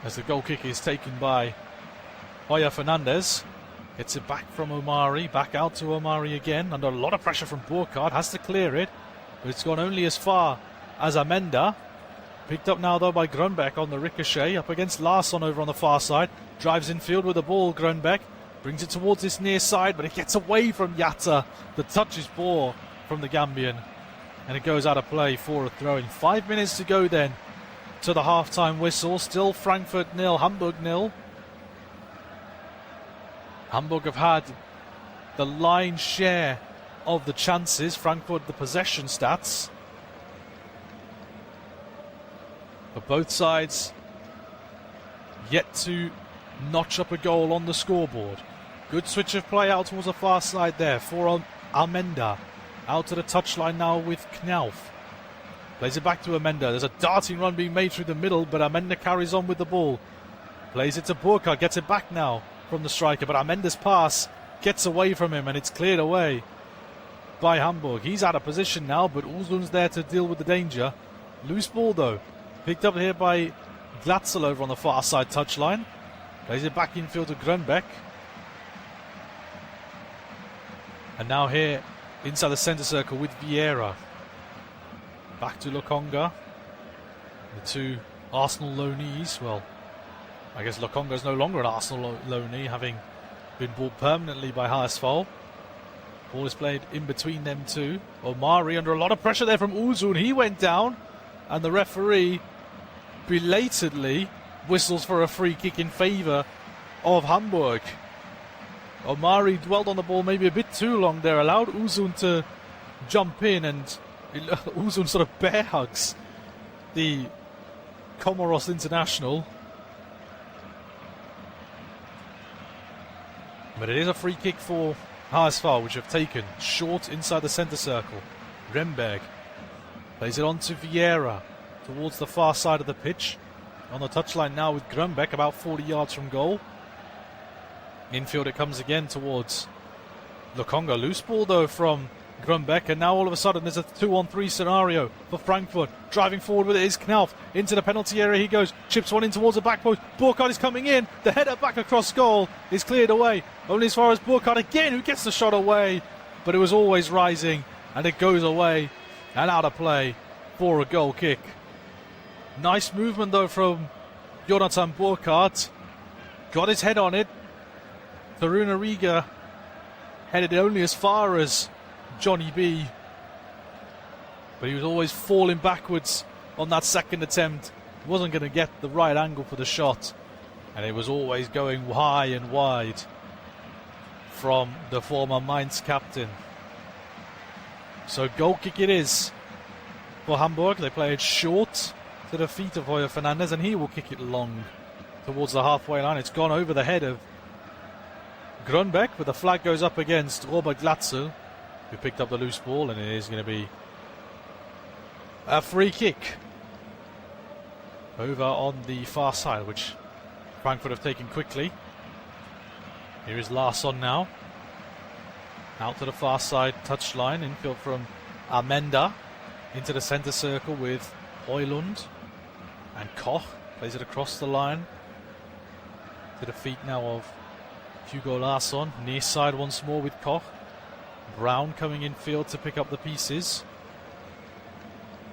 as the goal kick is taken by Hoya Fernandez gets it back from Omari, back out to Omari again, under a lot of pressure from Burkhardt, has to clear it, but it's gone only as far as Amenda. Picked up now though by Grönbeck on the ricochet, up against Larsson over on the far side, drives infield with the ball, Grönbeck, brings it towards this near side, but it gets away from Yatta. The touch is poor from the Gambian, and it goes out of play for a throw-in. 5 minutes to go then to the half-time whistle, still Frankfurt 0, Hamburg 0. Hamburg have had the lion's share of the chances, Frankfurt the possession stats. But both sides yet to notch up a goal on the scoreboard. Good switch of play out towards the far side there for Almenda. Out to the touchline now with Knauf. Plays it back to Amenda. There's a darting run being made through the middle, but Amenda carries on with the ball. Plays it to Burkhardt, gets it back now from the striker, but Amenda's pass gets away from him and it's cleared away by Hamburg. He's out of position now, but Uzun's there to deal with the danger. Loose ball though, picked up here by Glatzel over on the far side touchline. Plays it back infield to Grönbeck. And now here inside the centre circle with Vieira. Back to Lokonga. The two Arsenal loanees. Well, I guess Lokonga is no longer an Arsenal loanee, having been bought permanently by Haasfall. Ball is played in between them two. Omari under a lot of pressure there from Uzun. He went down, and the referee belatedly whistles for a free kick in favour of Hamburg. Omari dwelled on the ball maybe a bit too long there, allowed Uzun to jump in, and Uzun sort of bear hugs the Comoros international. But it is a free kick for Haasfall, which have taken short inside the centre circle. Remberg plays it on to Vieira towards the far side of the pitch. On the touchline now with Grönbeck, about 40 yards from goal. Infield it comes again towards Lokonga. Loose ball though from Grönbeck, and now all of a sudden there's a 2-on-3 scenario for Frankfurt. Driving forward with it is Knauf. Into the penalty area he goes, chips one in towards the back post. Burkhardt is coming in, the header back across goal is cleared away. Only as far as Burkhardt again, who gets the shot away, but it was always rising, and it goes away and out of play for a goal kick. Nice movement though from Jonathan Burkhardt. Got his head on it. Taruna Riga headed it only as far as Johnny B, but he was always falling backwards on that second attempt. He wasn't going to get the right angle for the shot, and it was always going high and wide from the former Mainz captain. So goal kick it is for Hamburg. They play it short to the feet of Hoya Fernandez, and he will kick it long towards the halfway line. It's gone over the head of Grönbeck, but the flag goes up against Robert Glatzel, who picked up the loose ball, and it is going to be a free kick over on the far side, which Frankfurt have taken quickly. Here is Larsson now. Out to the far side touchline, infield from Amenda. Into the centre circle with Højlund. And Koch plays it across the line to the feet now of Hugo Larsson. Near side once more with Koch. Brown coming in field to pick up the pieces.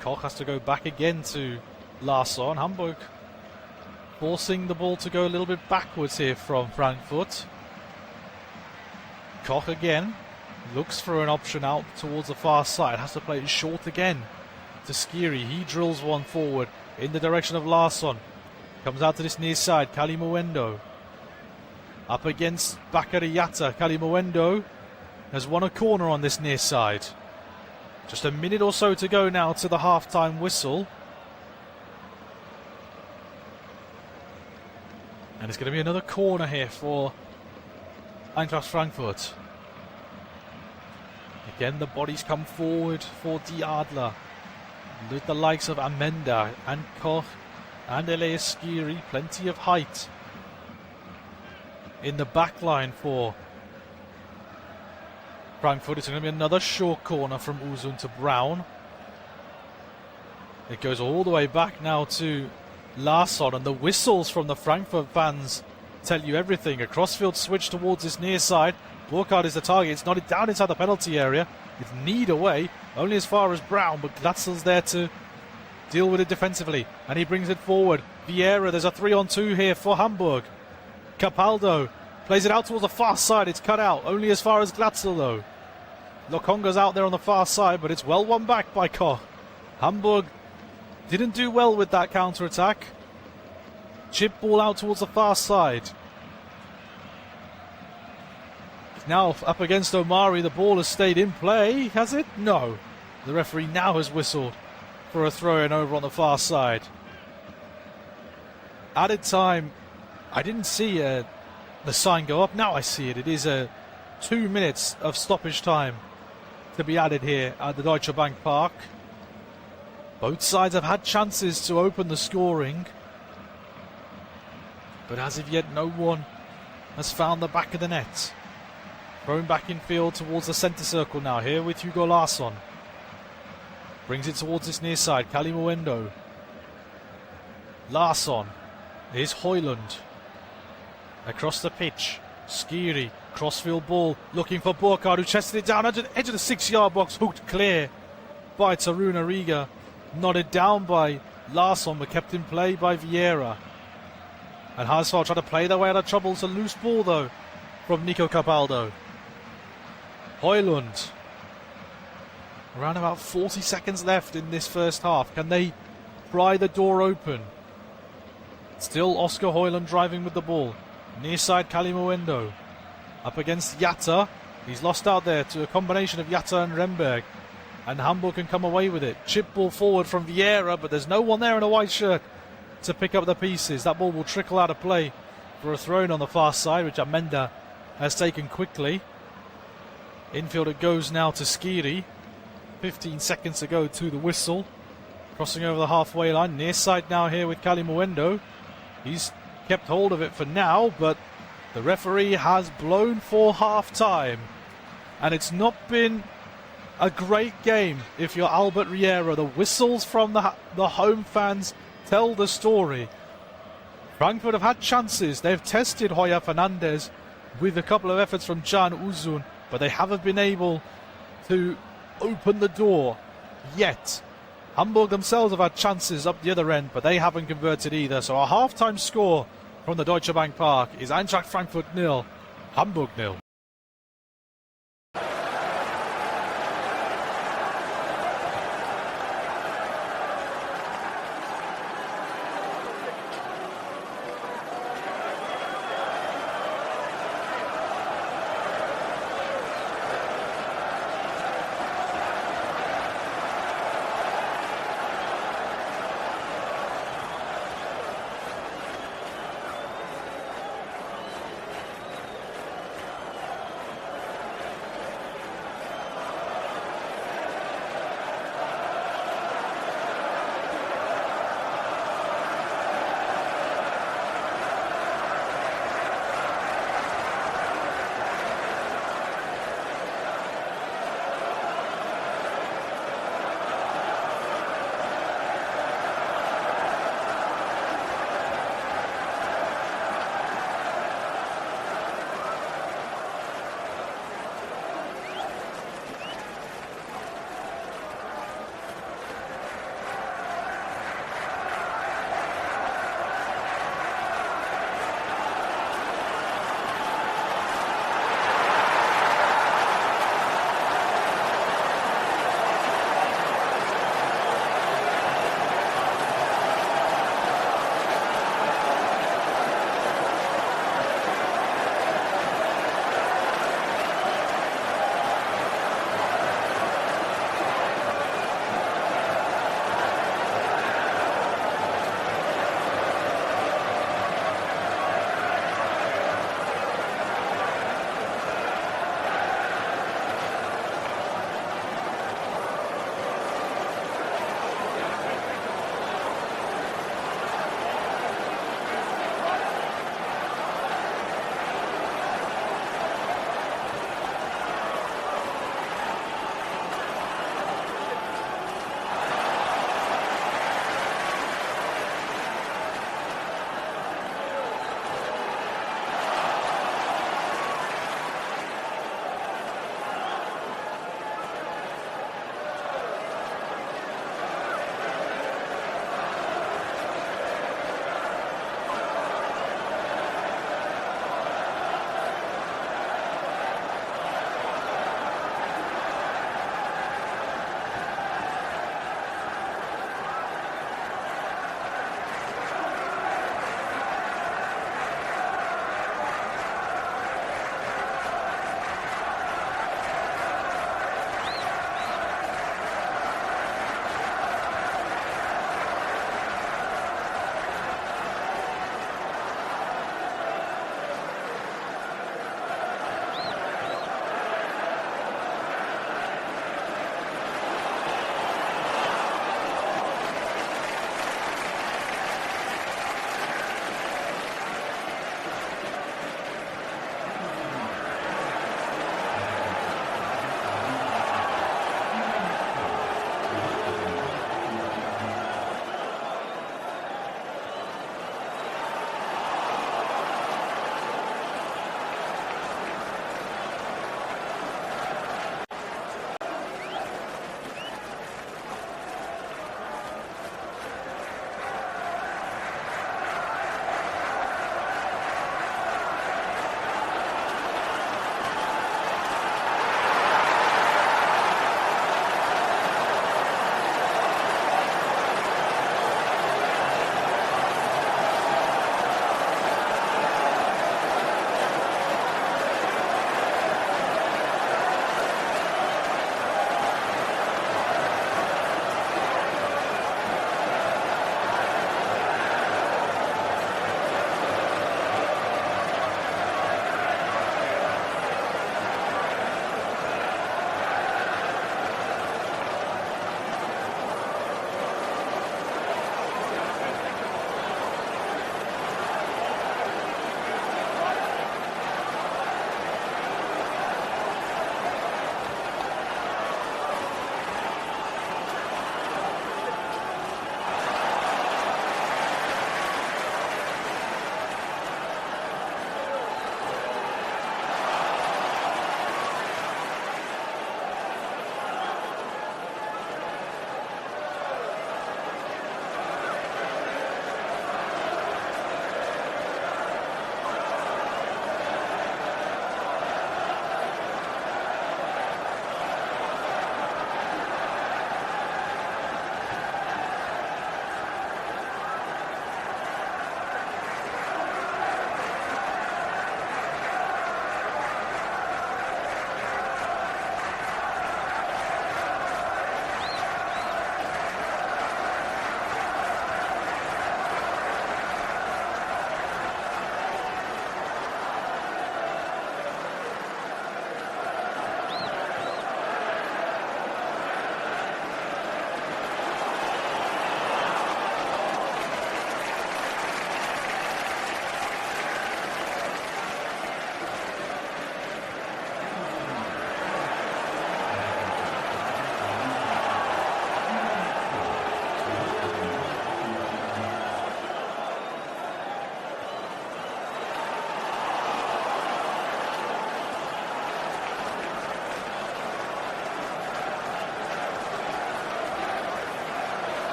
Koch has to go back again to Larsson. Hamburg forcing the ball to go a little bit backwards here from Frankfurt. Koch again looks for an option out towards the far side. Has to play it short again to Skiri. He drills one forward in the direction of Larsson. Comes out to this near side. Kalimuendo up against Bakary Yatta. Kalimuendo has won a corner on this near side. Just a minute or so to go now to the half-time whistle. And it's going to be another corner here for Eintracht Frankfurt. Again, the bodies come forward for Die Adler, with the likes of Amenda and Koch and Elias Skiri. Plenty of height in the back line for Frankfurt. It's going to be another short corner from Uzun to Brown. It goes all the way back now to Larsson, and the whistles from the Frankfurt fans tell you everything. A crossfield switch towards this near side. Burkhardt is the target. It's nodded down inside the penalty area. It's kneed away, only as far as Brown, but Glatzel's there to deal with it defensively. And he brings it forward. Vieira, there's a 3-on-2 here for Hamburg. Capaldo plays it out towards the far side. It's cut out, only as far as Glatzel though. Lokonga's out there on the far side, but it's well won back by Koch. Hamburg didn't do well with that counter-attack. Chip ball out towards the far side. Now up against Omari, the ball has stayed in play, has it? No. The referee now has whistled for a throw-in over on the far side. Added time, I didn't see the sign go up. Now I see it. It is 2 minutes of stoppage time to be added here at the Deutsche Bank Park. Both sides have had chances to open the scoring, but as of yet no one has found the back of the net. Thrown back in field towards the centre circle now here with Hugo Larsson. Brings it towards this near side. Kalimuendo. Larsson. Here's Højlund. Across the pitch. Skiri. Crossfield ball. Looking for Burkhardt, who chested it down at the edge of the 6-yard box. Hooked clear by Taruna Riga. Nodded down by Larsson, but kept in play by Vieira. And Haasfeld trying to play their way out of trouble. It's a loose ball though from Nico Capaldo. Højlund. Around about 40 seconds left in this first half. Can they pry the door open? Still Oscar Højlund driving with the ball. Near side Kalimuendo. Up against Jatta. He's lost out there to a combination of Jatta and Remberg. And Hamburg can come away with it. Chip ball forward from Vieira, but there's no one there in a white shirt to pick up the pieces. That ball will trickle out of play for a throw-in on the far side, which Amenda has taken quickly. Infield it goes now to Skiri. 15 seconds to go to the whistle. Crossing over the halfway line. Near side now here with Kalimuendo. He's kept hold of it for now, but the referee has blown for half-time. And it's not been a great game if you're Albert Riera. The whistles from the home fans tell the story. Frankfurt have had chances. They've tested Hoya Fernandez with a couple of efforts from Can Uzun, but they haven't been able to open the door yet. Hamburg themselves have had chances up the other end, but they haven't converted either. So a half-time score from the Deutsche Bank Park is Eintracht Frankfurt 0, Hamburg 0.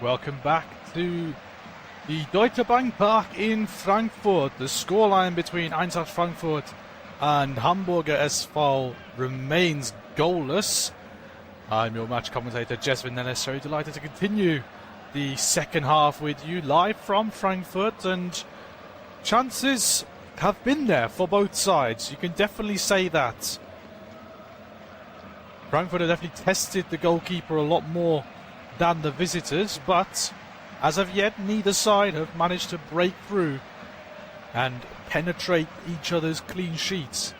Welcome back to the Deutsche Bank Park in Frankfurt. The scoreline between Eintracht Frankfurt and Hamburger SV remains goalless. I'm your match commentator, Jesvin Nellis. So delighted to continue the second half with you live from Frankfurt, and chances have been there for both sides. You can definitely say that. Frankfurt have definitely tested the goalkeeper a lot more than the visitors, but as of yet neither side have managed to break through and penetrate each other's clean sheets.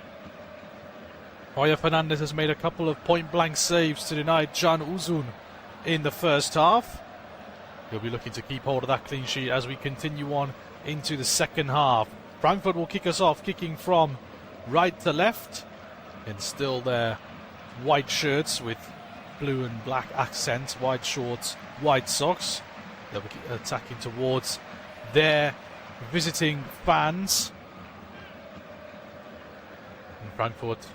Heuer Fernandez has made a couple of point-blank saves to deny Can Uzun in the first half. He'll be looking to keep hold of that clean sheet as we continue on into the second half. Frankfurt will kick us off, kicking from right to left, in still their white shirts with blue and black accents, white shorts, white socks. They'll be attacking towards their visiting fans. And Frankfurt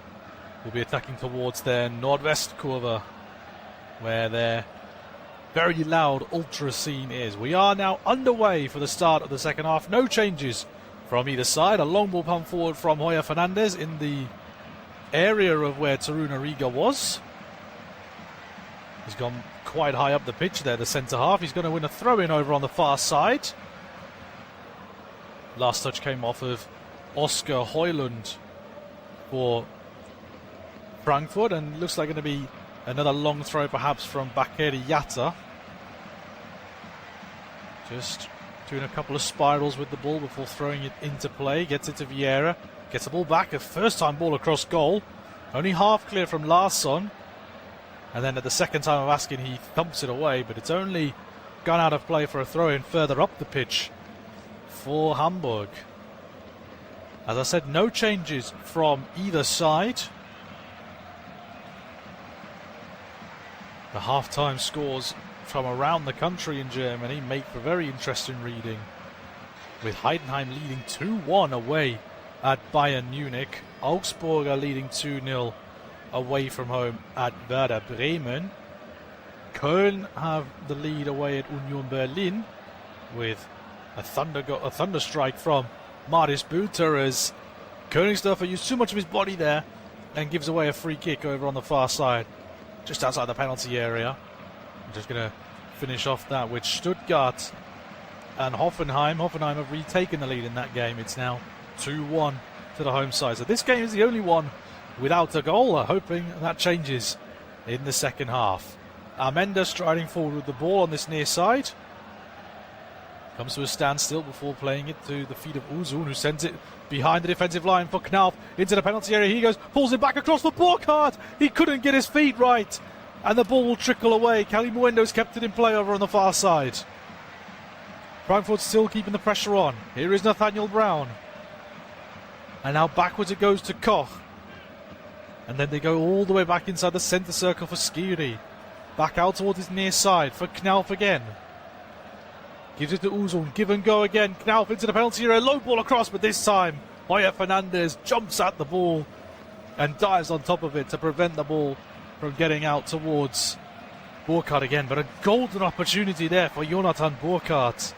will be attacking towards their Nordwestkurve, where their very loud ultra scene is. We are now underway for the start of the second half. No changes from either side. A long ball pump forward from Heuer Fernandez in the area of where Taruna Riga was. He's gone quite high up the pitch there, the centre half. He's going to win a throw-in over on the far side. Last touch came off of Oscar Højlund for Frankfurt, and looks like going to be another long throw perhaps from Bakary Yatta. Just doing a couple of spirals with the ball before throwing it into play. Gets it to Vieira. Gets the ball back. A first-time ball across goal. Only half clear from Larsson. And then at the second time of asking, he thumps it away, but it's only gone out of play for a throw-in further up the pitch for Hamburg. As I said, no changes from either side. The half-time scores from around the country in Germany make for very interesting reading, with Heidenheim leading 2-1 away at Bayern Munich. Augsburg are leading 2-0 away from home at Werder Bremen. Köln have the lead away at Union Berlin with a thunder strike from Maris Bülter, as Königsdörfer used too much of his body there and gives away a free kick over on the far side, just outside the penalty area. I'm just going to finish off that with Stuttgart and Hoffenheim. Hoffenheim have retaken the lead in that game. It's now 2-1 to the home side. So this game is the only one without a goal, hoping that changes in the second half. Amenda striding forward with the ball on this near side. Comes to a standstill before playing it to the feet of Uzun, who sends it behind the defensive line for Knauf into the penalty area. He goes, pulls it back across for Burkhardt. He couldn't get his feet right, and the ball will trickle away. Kalimuendo's kept it in play over on the far side. Frankfurt still keeping the pressure on. Here is Nathaniel Brown. And now backwards it goes to Koch. And then they go all the way back inside the centre circle for Skiri. Back out towards his near side for Knauf again. Gives it to Uzun. Give and go again. Knauf into the penalty area. Low ball across, but this time Heuer Fernandez jumps at the ball and dives on top of it to prevent the ball from getting out towards Burkhardt again. But a golden opportunity there for Jonathan Burkhardt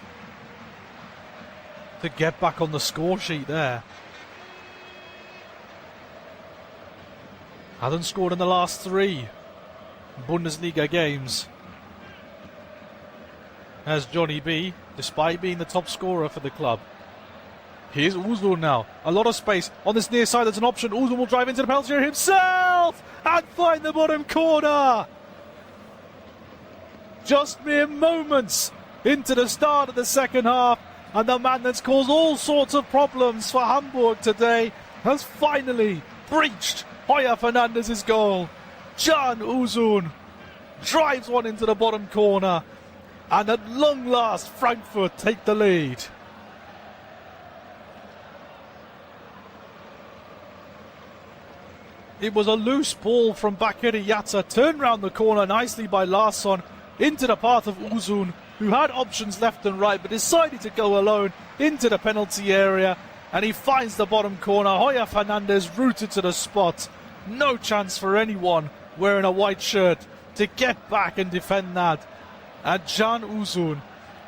to get back on the score sheet there. Hasn't scored in the last 3 Bundesliga games as Johnny B, despite being the top scorer for the club. Here's Uzun now. A lot of space on this near side. There's an option. Uzun will drive into the penalty area himself and find the bottom corner. Just mere moments into the start of the second half, and the man that's caused all sorts of problems for Hamburg today has finally breached Heuer Fernandez's goal. Can Uzun drives one into the bottom corner, and at long last Frankfurt take the lead. It was a loose ball from Bakary Yatta, turned round the corner nicely by Larsson into the path of Uzun, who had options left and right but decided to go alone into the penalty area, and he finds the bottom corner. Heuer Fernandez rooted to the spot. No chance for anyone wearing a white shirt to get back and defend that. And Can Uzun,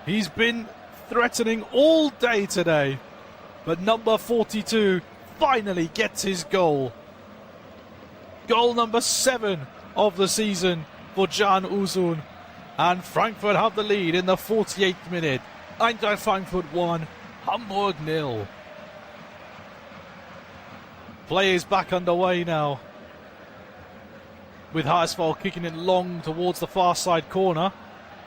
he's been threatening all day today, but number 42 finally gets his goal. Goal number 7 of the season for Can Uzun. And Frankfurt have the lead in the 48th minute. Eintracht Frankfurt 1, Hamburg 0. Play is back underway now, with Haasfall kicking it long towards the far side corner.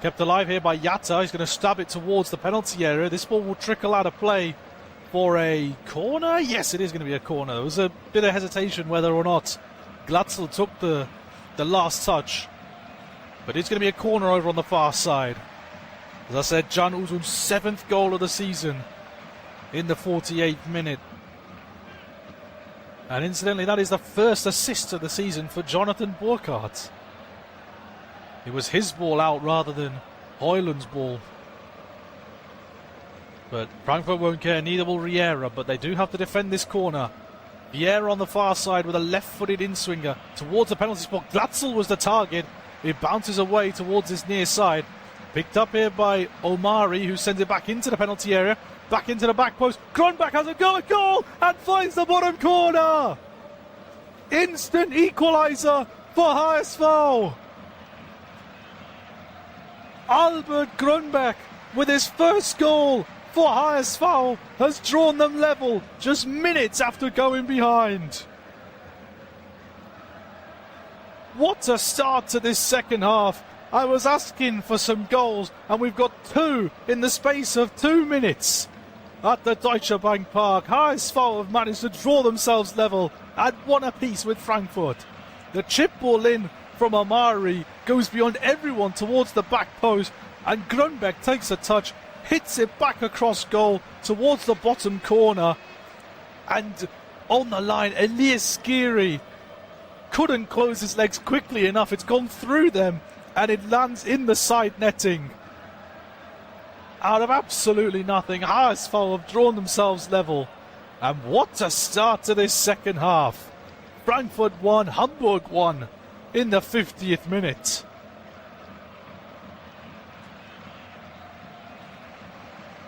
Kept alive here by Yatta. He's going to stab it towards the penalty area. This ball will trickle out of play for a corner. Yes, it is going to be a corner. There was a bit of hesitation whether or not Glatzel took the last touch. But it's going to be a corner over on the far side. As I said, Can Uzun's 7th goal of the season in the 48th minute. And incidentally, that is the first assist of the season for Jonathan Burkhardt. It was his ball out rather than Højlund's ball. But Frankfurt won't care, neither will Riera, but they do have to defend this corner. Riera on the far side with a left-footed in-swinger towards the penalty spot. Glatzel was the target. It bounces away towards his near side. Picked up here by Omari, who sends it back into the penalty area. Back into the back post. Grunberg has a goal and finds the bottom corner. Instant equaliser for HSV. Albert Grunberg, with his first goal for HSV, has drawn them level just minutes after going behind. What a start to this second half. I was asking for some goals, and we've got 2 in the space of 2 minutes. At the Deutsche Bank Park, HSV have managed to draw themselves level at 1 apiece with Frankfurt. The chip ball in from Omari goes beyond everyone towards the back post, and Grunberg takes a touch, hits it back across goal towards the bottom corner, and on the line, Elias Skiri couldn't close his legs quickly enough. It's gone through them, and it lands in the side netting. Out of absolutely nothing, HSV have drawn themselves level. And what a start to this second half. Frankfurt 1, Hamburg 1 in the 50th minute.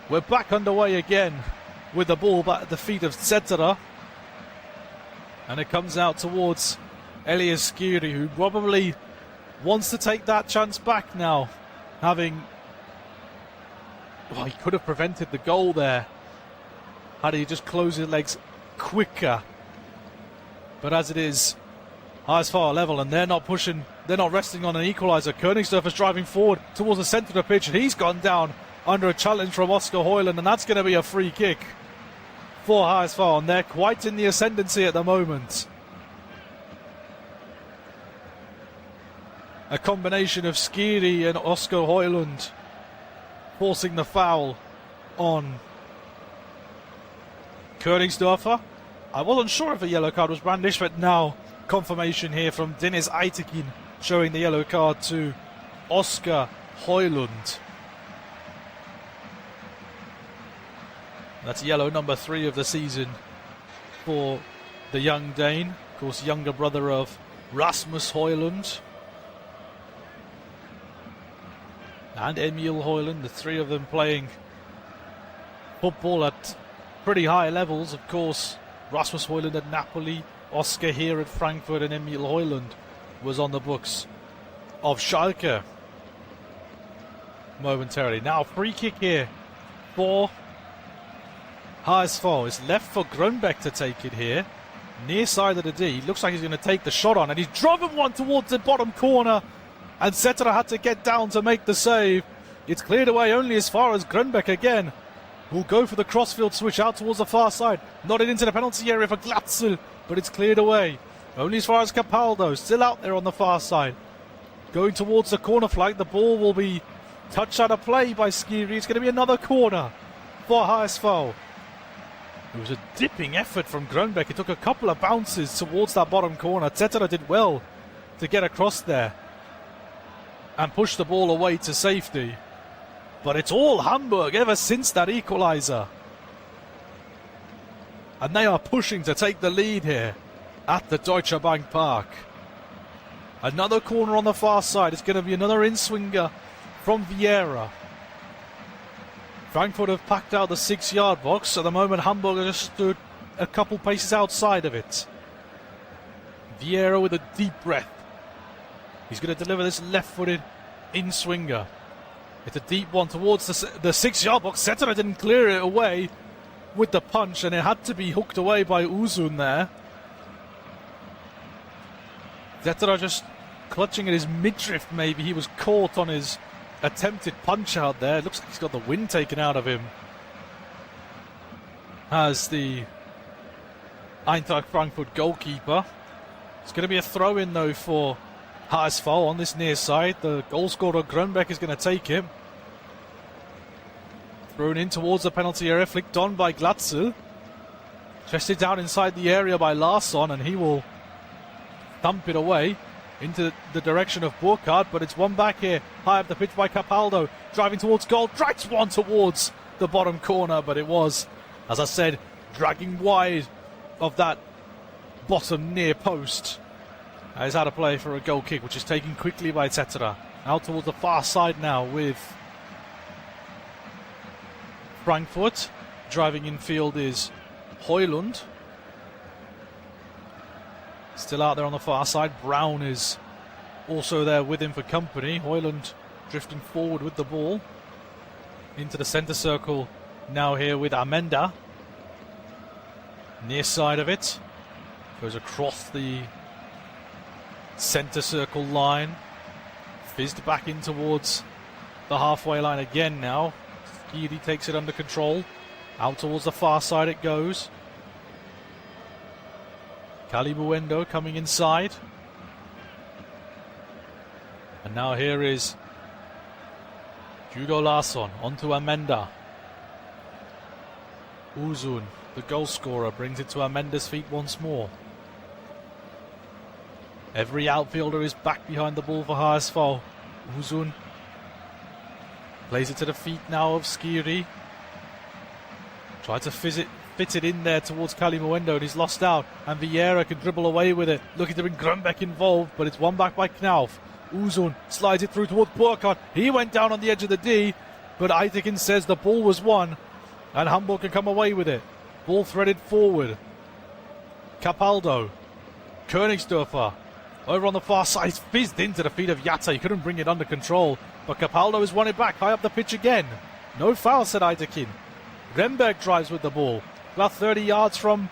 We're back underway again with the ball back at the feet of Zetterer. And it comes out towards Elias Skiri, who probably wants to take that chance back now, having... Well, he could have prevented the goal there had he just closed his legs quicker. But as it is, HSV level, and they're not pushing, they're not resting on an equaliser. Königsdörfer's driving forward towards the centre of the pitch, and he's gone down under a challenge from Oscar Højlund, and that's going to be a free kick for HSV, and they're quite in the ascendancy at the moment. A combination of Skiri and Oscar Højlund forcing the foul on Königsdörfer. I wasn't sure if a yellow card was brandished, but now confirmation here from Deniz Aytekin showing the yellow card to Oscar Højlund. That's yellow number 3 of the season for the young Dane, of course younger brother of Rasmus Højlund and Emil Højlund, the 3 of them playing football at pretty high levels. Of course, Rasmus Højlund at Napoli, Oscar here at Frankfurt, and Emil Højlund was on the books of Schalke momentarily. Now free kick here for HSV. It's left for Grunberg to take it here. Near side of the D. Looks like he's going to take the shot on, and he's driven one towards the bottom corner, and Zetterer had to get down to make the save. It's cleared away only as far as Grunberg again, who'll go for the crossfield switch out towards the far side. Nodded into the penalty area for Glatzel, but it's cleared away. Only as far as Capaldo, still out there on the far side. Going towards the corner flag, the ball will be touched out of play by Skiri. It's going to be another corner for HSV. It was a dipping effort from Grunberg. He took a couple of bounces towards that bottom corner. Zetterer did well to get across there and push the ball away to safety. But it's all Hamburg ever since that equaliser. And they are pushing to take the lead here at the Deutsche Bank Park. Another corner on the far side. It's going to be another in-swinger from Vieira. Frankfurt have packed out the 6-yard box. At the moment, Hamburger just stood a couple paces outside of it. Vieira with a deep breath. He's going to deliver this left-footed in-swinger. It's a deep one towards the 6-yard box. Cetera didn't clear it away with the punch, and it had to be hooked away by Uzun there. Cetera just clutching at his midriff, maybe. He was caught on his attempted punch out there. It looks like he's got the wind taken out of him. As the Eintracht Frankfurt goalkeeper. It's going to be a throw-in, though, for HSV on this near side. The goal scorer Grönbeck is going to take him. Thrown in towards the penalty area, flicked on by Glatzel. Chested down inside the area by Larsson, and he will thump it away into the direction of Burkhardt, but it's one back here, high up the pitch by Capaldo, driving towards goal, drags one towards the bottom corner, but it was, as I said, dragging wide of that bottom near post. He's out of play for a goal kick, which is taken quickly by Cetera. Out towards the far side now with Frankfurt. Driving in field is Højlund. Still out there on the far side. Brown is also there with him for company. Højlund drifting forward with the ball. Into the centre circle now here with Amenda. Near side of it. Goes across the centre circle line. Fizzed back in towards the halfway line again now. Skiri takes it under control. Out towards the far side it goes. Kalimuendo coming inside. And now here is Hugo Larsson onto Amenda. Uzun, the goal scorer, brings it to Amenda's feet once more. Every outfielder is back behind the ball for HSV. Uzun plays it to the feet now of Skiri. Tried to fit it in there towards Kalimuendo, and he's lost out. And Vieira can dribble away with it, looking to bring Grönbeck involved, but it's one back by Knauf. Uzun slides it through towards Burkhardt. He went down on the edge of the D, but Eitekin says the ball was won, and Hamburg can come away with it. Ball threaded forward. Capaldo. Königsdörfer. Over on the far side, he's fizzed into the feet of Yatta. He couldn't bring it under control, but Capaldo has won it back high up the pitch again. No foul, said Eitekin. Remberg drives with the ball, about 30 yards from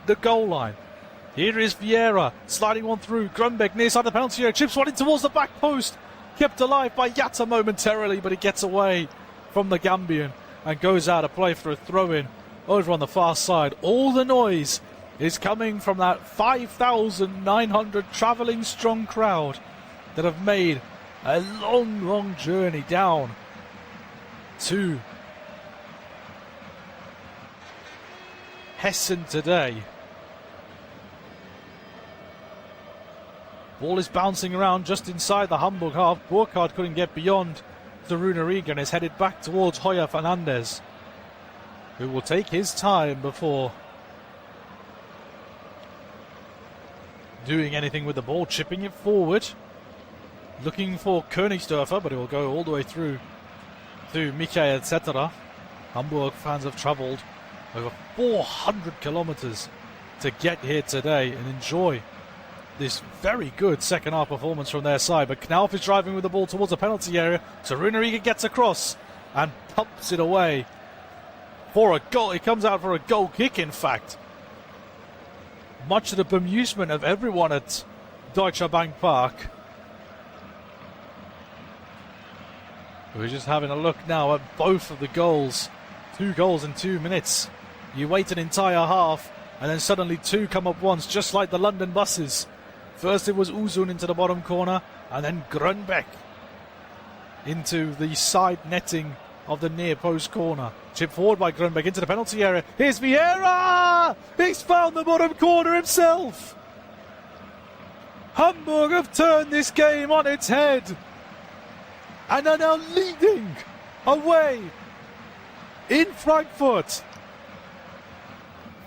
the goal line. Here is Vieira, sliding one through. Grönbeck near side the penalty area, chips one in towards the back post. Kept alive by Yatta momentarily, but he gets away from the Gambian and goes out of play for a throw-in over on the far side. All the noise is coming from that 5,900 travelling strong crowd that have made a long, long journey down to Hessen today. Ball is bouncing around just inside the Hamburg half. Burkhardt couldn't get beyond the Runeriga and is headed back towards Hoyer Fernandez, who will take his time before doing anything with the ball, chipping it forward, looking for Königsdörfer, but it will go all the way through to Michael Cetera. Hamburg fans have travelled over 400 kilometres to get here today and enjoy this very good second half performance from their side. But Knauf is driving with the ball towards the penalty area. So Runeriga gets across and pumps it away for a goal. He comes out for a goal kick, in fact. Much to the bemusement of everyone at Deutsche Bank Park. We're just having a look now at both of the goals. 2 goals in 2 minutes. You wait an entire half and then suddenly 2 come up once, just like the London buses. First it was Uzun into the bottom corner and then Grönbeck into the side netting of the near post corner. Chip forward by Grönbeck into the penalty area. Here's Vieira! He's found the bottom corner himself! Hamburg have turned this game on its head and are now leading away in Frankfurt.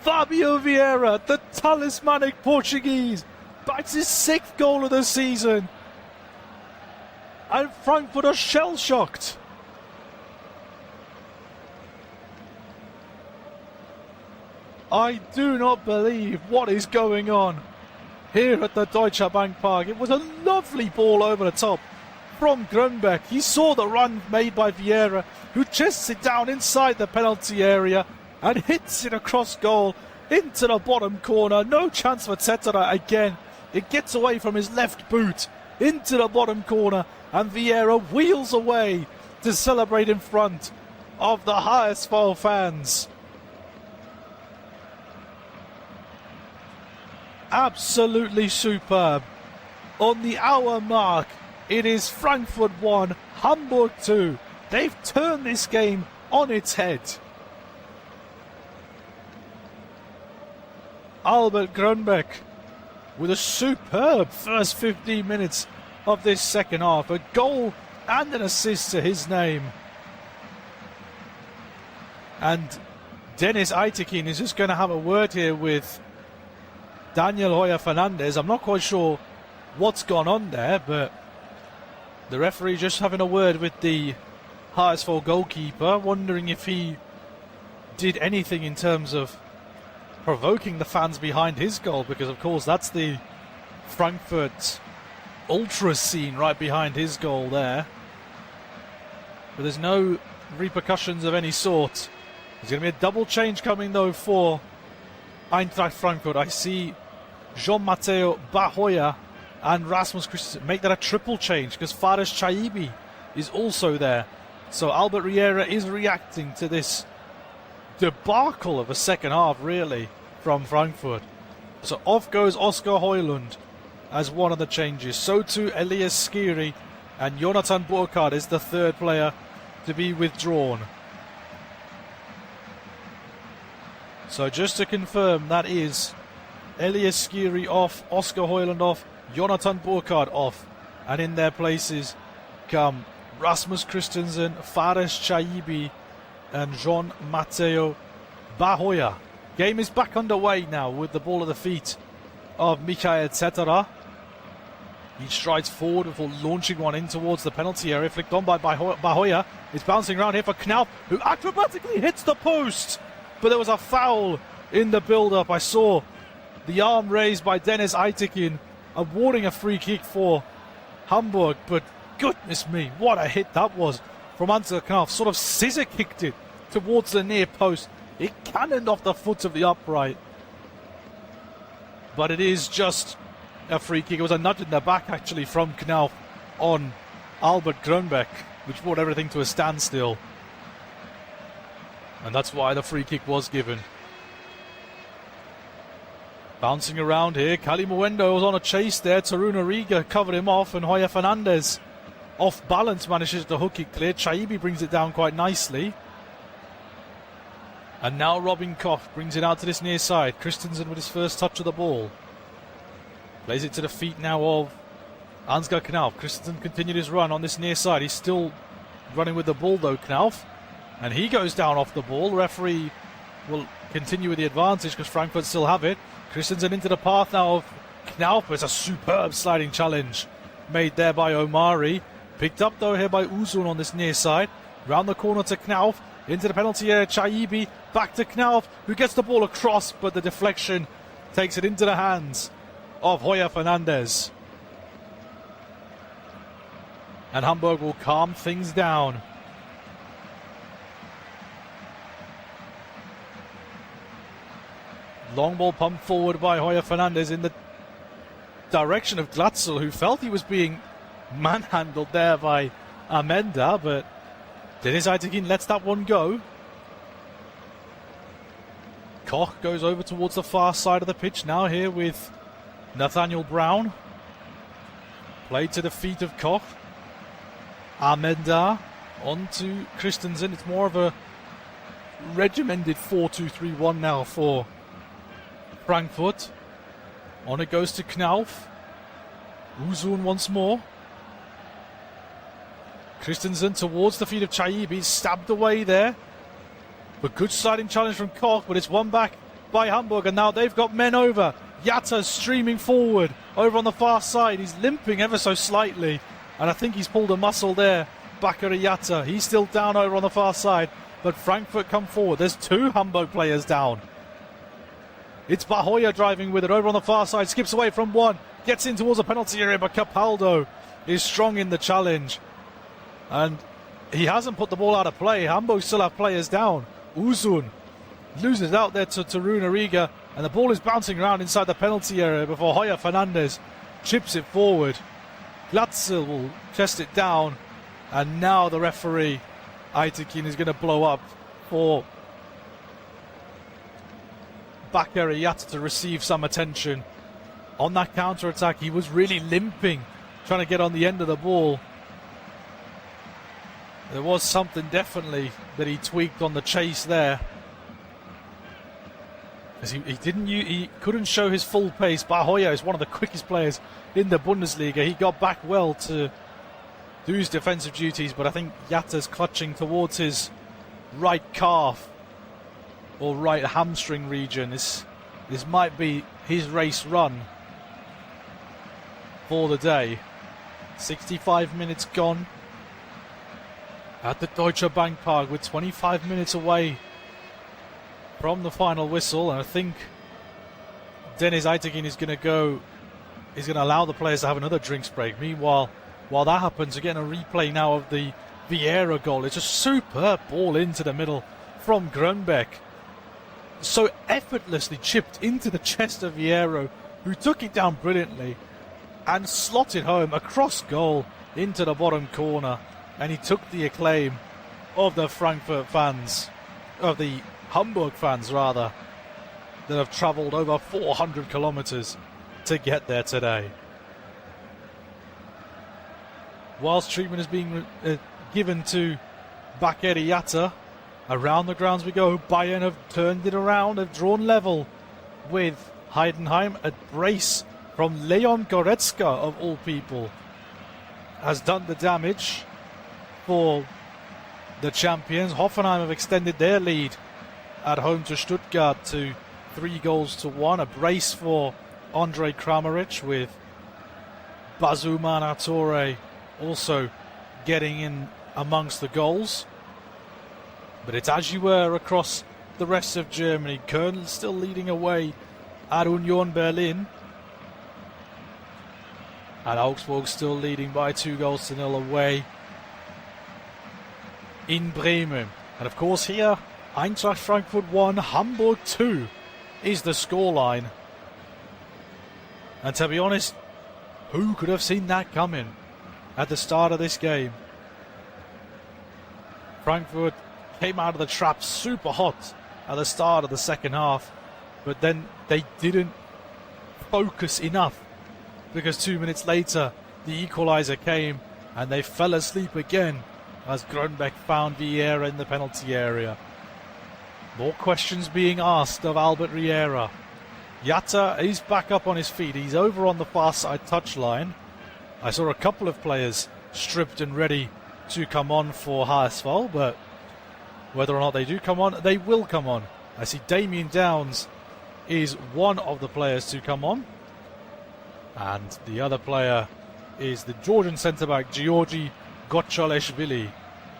Fabio Vieira, the talismanic Portuguese, bites his 6th goal of the season. And Frankfurt are shell-shocked. I do not believe what is going on here at the Deutsche Bank Park. It was a lovely ball over the top from Grünbeck. He saw the run made by Vieira, who chests it down inside the penalty area and hits it across goal into the bottom corner. No chance for Cetera again. It gets away from his left boot into the bottom corner, and Vieira wheels away to celebrate in front of the HSV fans. Absolutely superb. On the hour mark, it is Frankfurt 1, Hamburg 2. They've turned this game on its head. Albert Grünbeck with a superb first 15 minutes of this second half. A goal and an assist to his name. And Dennis Aitekin is just going to have a word here with Daniel Hoyer Fernandez. I'm not quite sure what's gone on there, but the referee just having a word with the HSV goalkeeper, wondering if he did anything in terms of provoking the fans behind his goal, because of course that's the Frankfurt ultra scene right behind his goal there. But there's no repercussions of any sort. There's going to be a double change coming though for Eintracht Frankfurt. I see Jean-Matteo Bahoya and Rasmus Christensen make that a triple change because Fares Chaibi is also there. So Albert Riera is reacting to this debacle of a second half, really, from Frankfurt. So off goes Oscar Højlund as one of the changes. So too Elias Skiri, and Jonathan Burkhardt is the third player to be withdrawn. So just to confirm, that is Elias Skiri off, Oscar Højlund off, Jonathan Burkhardt off, and in their places come Rasmus Christensen, Fares Chaibi and Jean-Matteo Bahoya. Game is back underway now with the ball at the feet of Michael Cetera. He strides forward before launching one in towards the penalty area, flicked on by Bahoya. It's bouncing around here for Knauf, who acrobatically hits the post. But there was a foul in the build-up. I saw the arm raised by Dennis Aitekin, awarding a free kick for Hamburg. But goodness me, what a hit that was from Ansgar Knauf. Sort of scissor kicked it towards the near post. It cannoned off the foot of the upright. But it is just a free kick. It was a nudge in the back, actually, from Knauf on Albert Grünbeck, which brought everything to a standstill. And that's why the free kick was given. Bouncing around here, Kali Muendo was on a chase there. Taruna Riga covered him off, and Hoyer Fernandez, off balance, manages to hook it clear. Chaibi brings it down quite nicely. And now Robin Koch brings it out to this near side. Christensen with his first touch of the ball. Plays it to the feet now of Ansgar Knauf. Christensen continued his run on this near side. He's still running with the ball though, Knauf. And he goes down off the ball. The referee will continue with the advantage because Frankfurt still have it. Christensen into the path now of Knauf. It's a superb sliding challenge made there by Omari. Picked up though here by Uzun on this near side. Round the corner to Knauf. Into the penalty area, Chaibi. Back to Knauf, who gets the ball across, but the deflection takes it into the hands of Hoyer Fernandez. And Hamburg will calm things down. Long ball pumped forward by Hoyer Fernandez in the direction of Glatzel, who felt he was being manhandled there by Amenda, but Dennis Aitekin lets that one go. Koch goes over towards the far side of the pitch now here with Nathaniel Brown. Played to the feet of Koch. Amenda on to Christensen. It's more of a regimented 4-2-3-1 now for Frankfurt. On it goes to Knauf. Uzun once more. Christensen towards the feet of Chaibi, stabbed away there. But good sliding challenge from Koch, but it's won back by Hamburg, and now they've got men over. Yatta streaming forward, over on the far side. He's limping ever so slightly. And I think he's pulled a muscle there. Bakary Yatta, he's still down over on the far side. But Frankfurt come forward. There's 2 Hamburg players down. It's Bahoya driving with it over on the far side. Skips away from one. Gets in towards the penalty area. But Capaldo is strong in the challenge. And he hasn't put the ball out of play. Hamburg still have players down. Uzun loses out there to Tarun Ariga. And the ball is bouncing around inside the penalty area before Hoya Fernandez chips it forward. Glatzel will chest it down. And now the referee, Aytekin, is going to blow up for Bakary Yatta to receive some attention. On that counter-attack, he was really limping, trying to get on the end of the ball. There was something definitely that he tweaked on the chase there. Because he couldn't show his full pace. Bahoya is one of the quickest players in the Bundesliga. He got back well to do his defensive duties, but I think Yatta's clutching towards his right calf or right hamstring region. This might be his race run for the day. 65 minutes gone at the Deutsche Bank Park with 25 minutes away from the final whistle, and I think Deniz Aytekin is going to allow the players to have another drinks break. Meanwhile, while that happens, we're getting a replay now of the Vieira goal. It's a superb ball into the middle from Grönbeck. So effortlessly chipped into the chest of Vieira, who took it down brilliantly and slotted home across goal into the bottom corner. And he took the acclaim of the Frankfurt fans, of the Hamburg fans rather, that have travelled over 400 kilometres to get there today. Whilst treatment is being given to Bakary Yatta, around the grounds we go. Bayern have turned it around, have drawn level with Heidenheim. A brace from Leon Goretzka, of all people, has done the damage for the champions. Hoffenheim have extended their lead at home to Stuttgart to 3-1. A brace for Andrej Kramaric, with Bazouman Toure also getting in amongst the goals. But it's as you were across the rest of Germany. Köln still leading away at Union Berlin. And Augsburg still leading by 2-0 away in Bremen. And of course here, Eintracht Frankfurt 1, Hamburg 2 is the scoreline. And to be honest, who could have seen that coming at the start of this game? Frankfurt came out of the trap super hot at the start of the second half, but then they didn't focus enough, because 2 minutes later the equaliser came and they fell asleep again as Grönbeck found Vieira in the penalty area. More questions being asked of Albert Riera. Yatta is back up on his feet. He's over on the far side touchline. I saw a couple of players stripped and ready to come on for HSV, but whether or not they do come on, they will come on. I see Damien Downs is one of the players to come on, and the other player is the Georgian centre-back Georgi Gocholeshvili.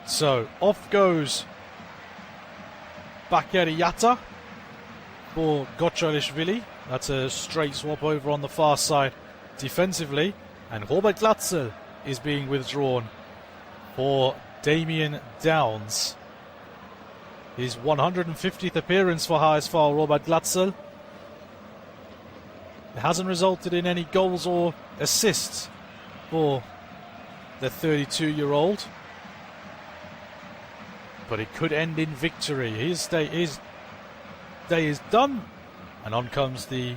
So off goes Bakary Yatta for Gocholeshvili. That's a straight swap over on the far side defensively, and Robert Glatzel is being withdrawn for Damien Downs. His 150th appearance for HSV, Robert Glatzel. It hasn't resulted in any goals or assists for the 32-year-old, but it could end in victory. His day is done, and on comes the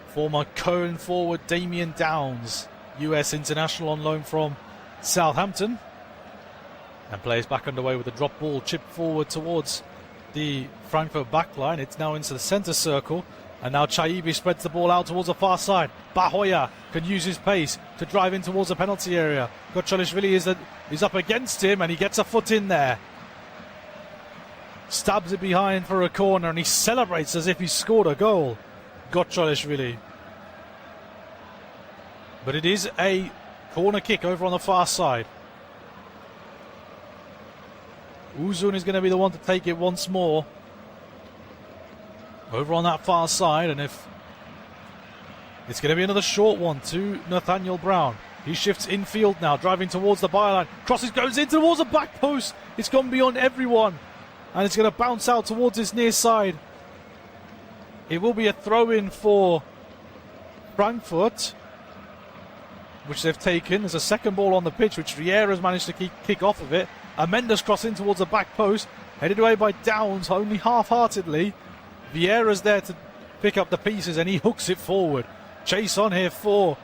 former Köln forward Damien Downs, US international on loan from Southampton, and plays back underway with a drop ball chipped forward towards the Frankfurt backline. It's now into the centre circle, and now Chaibi spreads the ball out towards the far side. Bahoya can use his pace to drive in towards the penalty area. Gocholeshvili is up against him, and he gets a foot in there. Stabs it behind for a corner, and he celebrates as if he scored a goal, Gocholeshvili. But it is a Corner kick over on the far side. Uzun is going to be the one to take it once more. Over on that far side, and if it's going to be another short one to Nathaniel Brown. He shifts infield now, driving towards the byline. Crosses, goes in towards the back post. It's gone beyond everyone, and it's going to bounce out towards his near side. It will be a throw-in for Frankfurt, which they've taken. There's a second ball on the pitch, which Vieira's managed to kick off of it. Amenda's crossing towards the back post, headed away by Downs, only half-heartedly. Vieira's there to pick up the pieces, and he hooks it forward. Chase on here for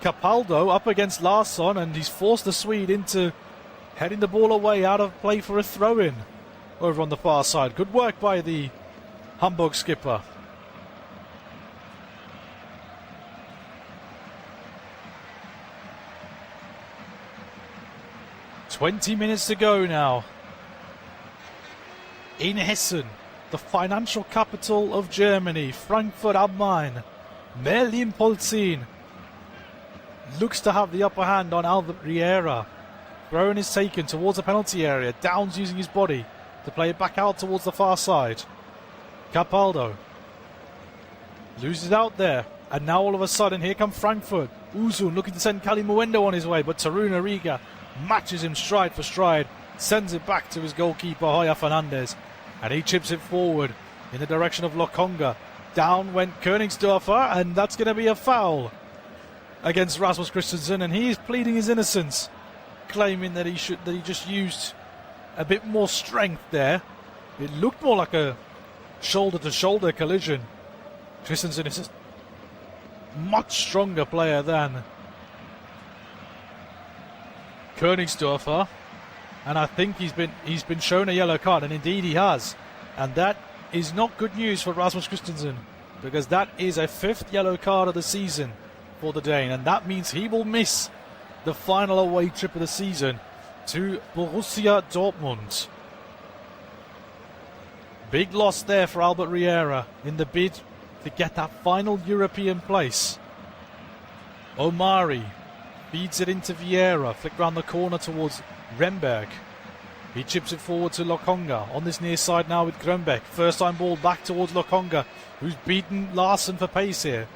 Capaldo, up against Larsson, and he's forced the Swede into heading the ball away out of play for a throw-in over on the far side. Good work by the Hamburg skipper. "20 minutes to go now in Hessen, the financial capital of Germany. Frankfurt am Main. Merlin Polzin looks to have the upper hand on Albert Riera. Throw-in is taken towards the penalty area. Downs using his body to play it back out towards the far side. Capaldo loses out there, and now all of a sudden here come Frankfurt. Uzun looking to send Kali Muendo on his way, but Taruna Riga matches him stride for stride, sends it back to his goalkeeper Hoya Fernandez, and he chips it forward in the direction of Lokonga. Down went Königsdörfer, and that's going to be a foul against Rasmus Christensen, and he is pleading his innocence, claiming that he just used a bit more strength there. It looked more like a shoulder-to-shoulder collision. Christensen is a much stronger player than Königsdörfer, and I think he's been shown a yellow card, and indeed he has, and that is not good news for Rasmus Christensen, because that is a 5th yellow card of the season for the Dane, and that means he will miss the final away trip of the season to Borussia Dortmund. Big loss there for Albert Riera in the bid to get that final European place. Omari feeds it into Vieira, flick round the corner towards Remberg. He chips it forward to Lokonga on this near side now with Grönbeck. First time ball back towards Lokonga, who's beaten Larsson for pace here.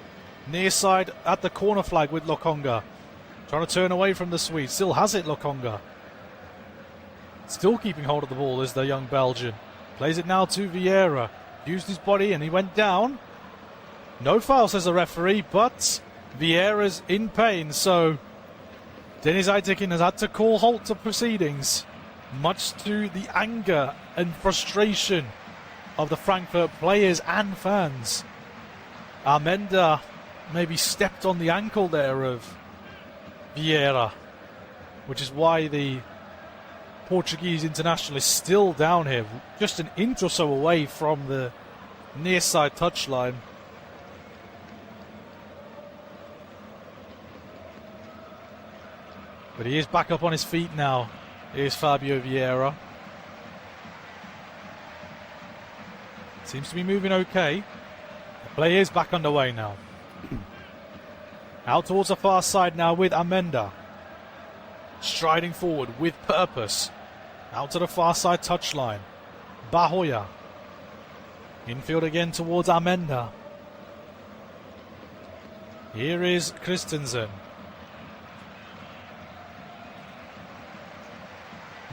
Near side at the corner flag with Lokonga. Trying to turn away from the Swede. Still has it, Lokonga. Still keeping hold of the ball is the young Belgian. Plays it now to Vieira. Used his body and he went down. No foul, says the referee, but Vieira's in pain, so Dennis Eitekin has had to call halt to proceedings, much to the anger and frustration of the Frankfurt players and fans. Armenda maybe stepped on the ankle there of Vieira, which is why the Portuguese international is still down here, just an inch or so away from the near side touchline. But he is back up on his feet now. Here's Fabio Vieira. Seems to be moving okay. The play is back underway now. Out towards the far side now with Amenda. Striding forward with purpose. Out to the far side touchline. Bahoya. Infield again towards Amenda. Here is Christensen.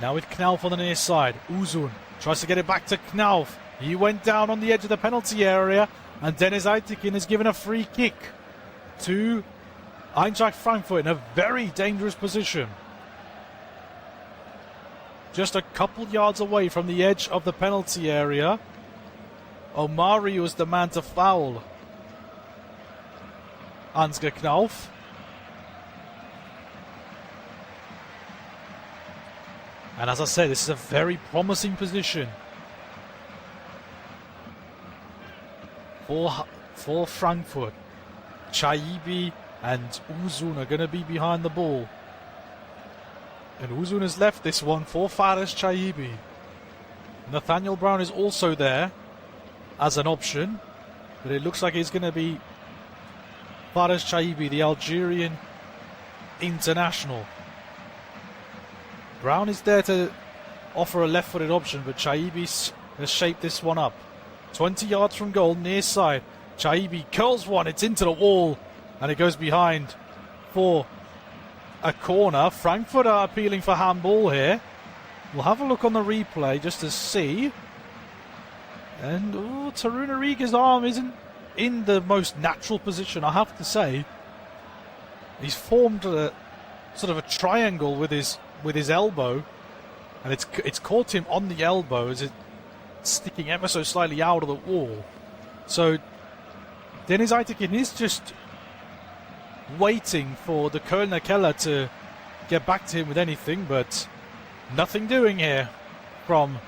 Now with Knauf on the near side. Uzun tries to get it back to Knauf. He went down on the edge of the penalty area, and Dennis Eitekin has given a free kick to Eintracht Frankfurt in a very dangerous position. Just a couple yards away from the edge of the penalty area. Omari was the man to foul Ansgar Knauf. And as I said, this is a very promising position for Frankfurt. Chaibi and Uzun are going to be behind the ball. And Uzun has left this one for Fares Chaibi. Nathaniel Brown is also there as an option, but it looks like it's going to be Fares Chaibi, the Algerian International. Brown is there to offer a left-footed option, but Chaibi has shaped this one up. 20 yards from goal, near side. Chaibi curls one, it's into the wall, and it goes behind for a corner. Frankfurt are appealing for handball here. We'll have a look on the replay just to see. And Tarun Ariga's arm isn't in the most natural position, I have to say. He's formed a sort of a triangle with his elbow, and it's caught him on the elbow as it's sticking ever so slightly out of the wall. So Deniz Aytekin is just waiting for the Kölner Keller to get back to him with anything, but nothing doing here from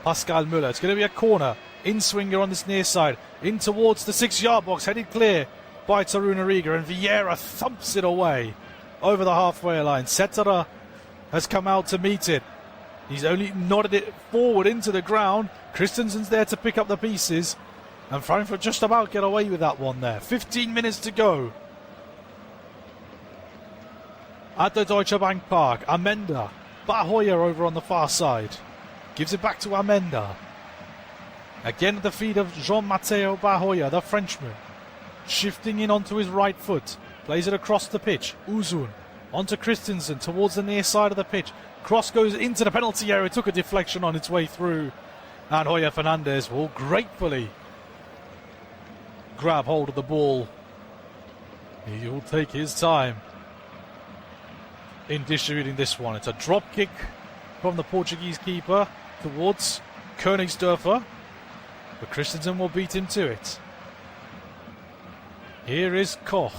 Pascal Müller. It's going to be a corner. In-swinger on this near side. In towards the 6-yard box. Headed clear by Tarun Ariga. And Vieira thumps it away over the halfway line. Setera has come out to meet it. He's only nodded it forward into the ground. Christensen's there to pick up the pieces. And Frankfurt just about get away with that one there. 15 minutes to go at the Deutsche Bank Park. Amenda. Bahoya over on the far side. Gives it back to Amenda. Again at the feet of Jean-Matteo Bahoya, the Frenchman. Shifting in onto his right foot. Plays it across the pitch. Uzun onto Christensen towards the near side of the pitch. Cross goes into the penalty area. Took a deflection on its way through. And Hoya Fernandez will gratefully grab hold of the ball. He will take his time in distributing this one. It's a drop kick from the Portuguese keeper towards Königsdörfer. But Christensen will beat him to it. Here is Koch.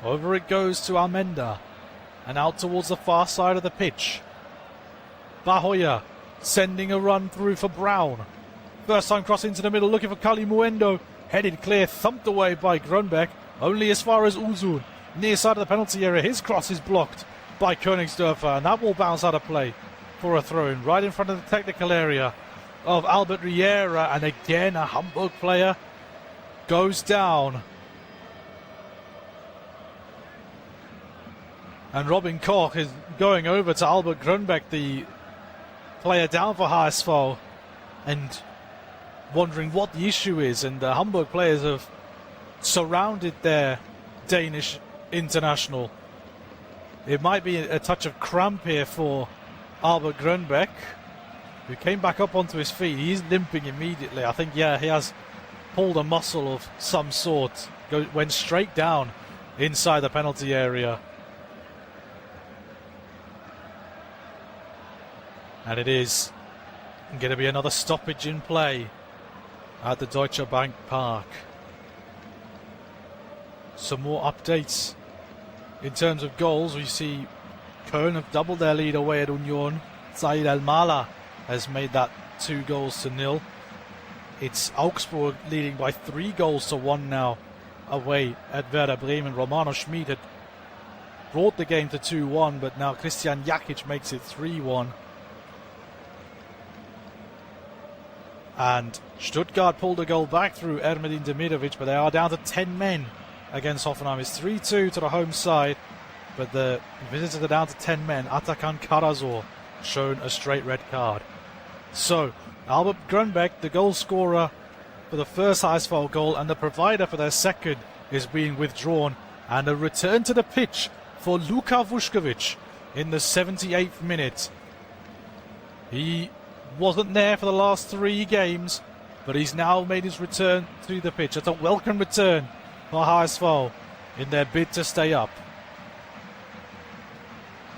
Over it goes to Almenda. And out towards the far side of the pitch. Bahoya sending a run through for Brown. First time cross into the middle, looking for Kali Muendo. Headed clear, thumped away by Grönbeck. Only as far as Uzun. Near side of the penalty area. His cross is blocked by Königsdörfer. And that will bounce out of play for a throw-in. Right in front of the technical area of Albert Riera, and again a Hamburg player goes down. And Robin Koch is going over to Albert Grönbeck, the player down for HSV, and wondering what the issue is. And the Hamburg players have surrounded their Danish international. It might be a touch of cramp here for Albert Grönbeck, who came back up onto his feet. He's limping immediately. I think, yeah, he has pulled a muscle of some sort. Went straight down inside the penalty area. And it is going to be another stoppage in play at the Deutsche Bank Park. Some more updates in terms of goals. We see Köln have doubled their lead away at Union. Said El-Mala has made that 2-0. It's Augsburg leading by 3-1 now away at Werder Bremen. Romano Schmid had brought the game to 2-1, but now Christian Jakic makes it 3-1. And Stuttgart pulled a goal back through Ermedin Demirovic, but they are down to 10 men against Hoffenheim. It's 3-2 to the home side, but the visitors are down to 10 men. Atakan Karazor shown a straight red card. So, Albert Grönbeck, the goal scorer for the first HSV goal and the provider for their second, is being withdrawn. And a return to the pitch for Luka Vuskovic in the 78th minute. He wasn't there for the last 3 games, but he's now made his return to the pitch. It's a welcome return for HSV in their bid to stay up.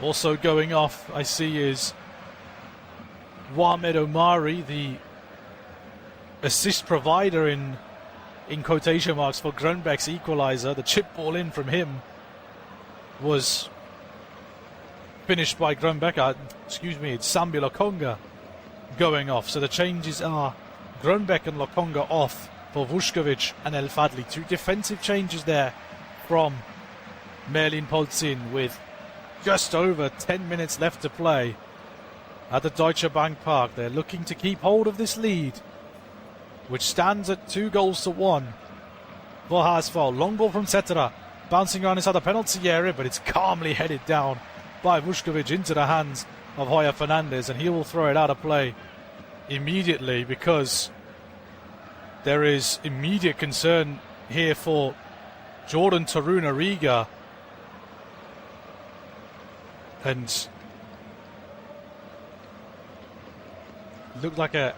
Also going off, I see, is Wamed Omari, the assist provider in quotation marks for Grönbeck's equaliser. The chip ball in from him was finished by Grönbeck. It's Sambi Lokonga going off. So the changes are Grönbeck and Lokonga off for Vuskovic and El Fadli. 2 defensive changes there from Merlin Polzin with just over 10 minutes left to play at the Deutsche Bank Park. They're looking to keep hold of this lead, which stands at 2-1 for HSV. Long ball from Setera. bouncing around inside the penalty area, but it's calmly headed down by Vuskovic into the hands of Hoya Fernandez, and he will throw it out of play immediately because there is immediate concern here for Jordan Torunariga. And looked like a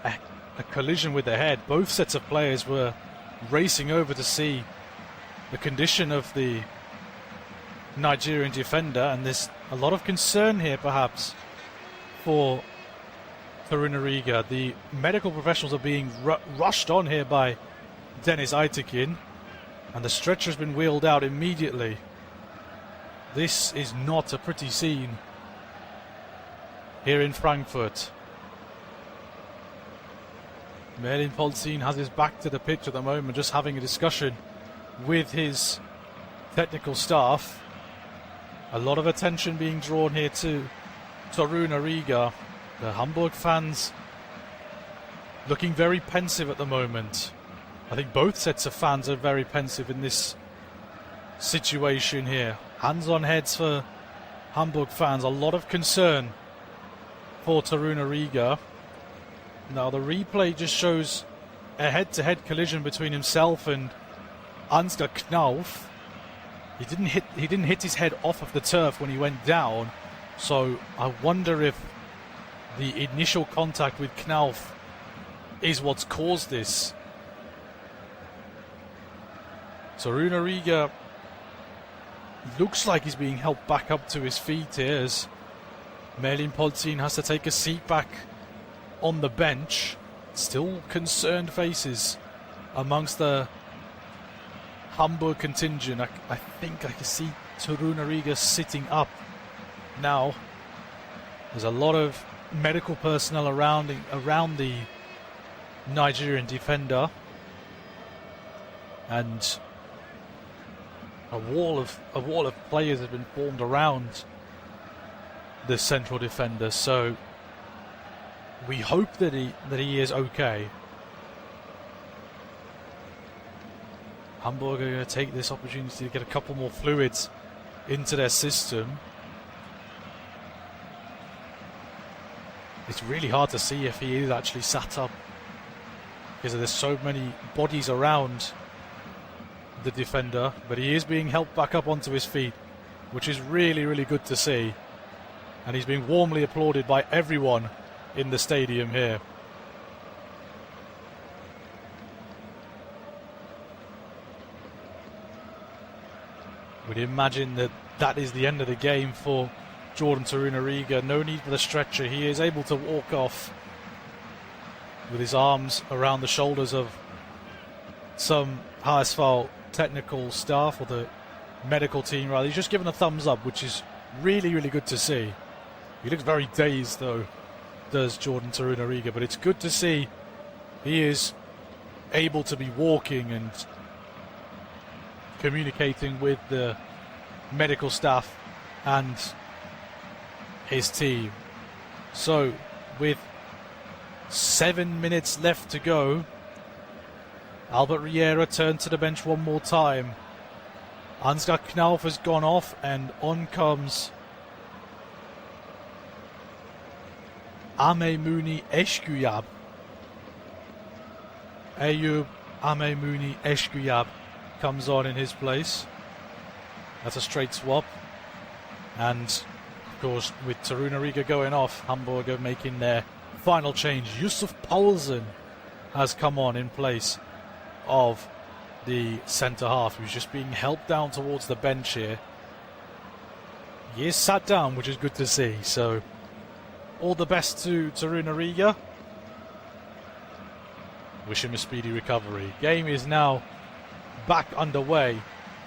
collision with the head. Both sets of players were racing over to see the condition of the Nigerian defender, and there's a lot of concern here perhaps for Torunariga. The medical professionals are being rushed on here by Dennis Aytekin, and the stretcher has been wheeled out immediately. This is not a pretty scene here in Frankfurt. Merlin Polzin has his back to the pitch at the moment, just having a discussion with his technical staff. A lot of attention being drawn here to Torunariga. The Hamburg fans looking very pensive at the moment. I think both sets of fans are very pensive in this situation here. Hands on heads for Hamburg fans. A lot of concern for Torunariga. Now the replay just shows a head-to-head collision between himself and Ansgar Knauf. He didn't hit his head off of the turf when he went down, so I wonder if the initial contact with Knauf is what's caused this. Torunariga looks like he's being helped back up to his feet here as Merlin Polzin has to take a seat back on the bench. Still concerned faces amongst the Hamburg contingent. I think I can see Torunariga sitting up now. There's a lot of medical personnel around the Nigerian defender, and a wall of players have been formed around the central defender. So we hope that he is okay. Hamburg are going to take this opportunity to get a couple more fluids into their system. It's really hard to see if he is actually sat up because there's so many bodies around the defender, but he is being helped back up onto his feet, which is really, really good to see. And he's being warmly applauded by everyone in the stadium here. We'd imagine that is the end of the game for Jordan Torunariga. No need for the stretcher. He is able to walk off with his arms around the shoulders of some HSV technical staff, or the medical team rather. He's just given a thumbs up, which is really, really good to see. He looks very dazed though, does Jordan Torunariga, but it's good to see he is able to be walking and communicating with the medical staff and his team. So with 7 minutes left to go, Albert Riera turned to the bench one more time. Ansgar Knauf has gone off, and on comes Amemuni Eshkuyab. Ayub Amemuni Eshkuyab comes on in his place. That's a straight swap. And of course, with Torunariga going off, Hamburg are making their final change. Yusuf Paulsen has come on in place of the centre half, who's just being helped down towards the bench here. He is sat down, which is good to see. So all the best to Torunariga. Wish him a speedy recovery. Game is now back underway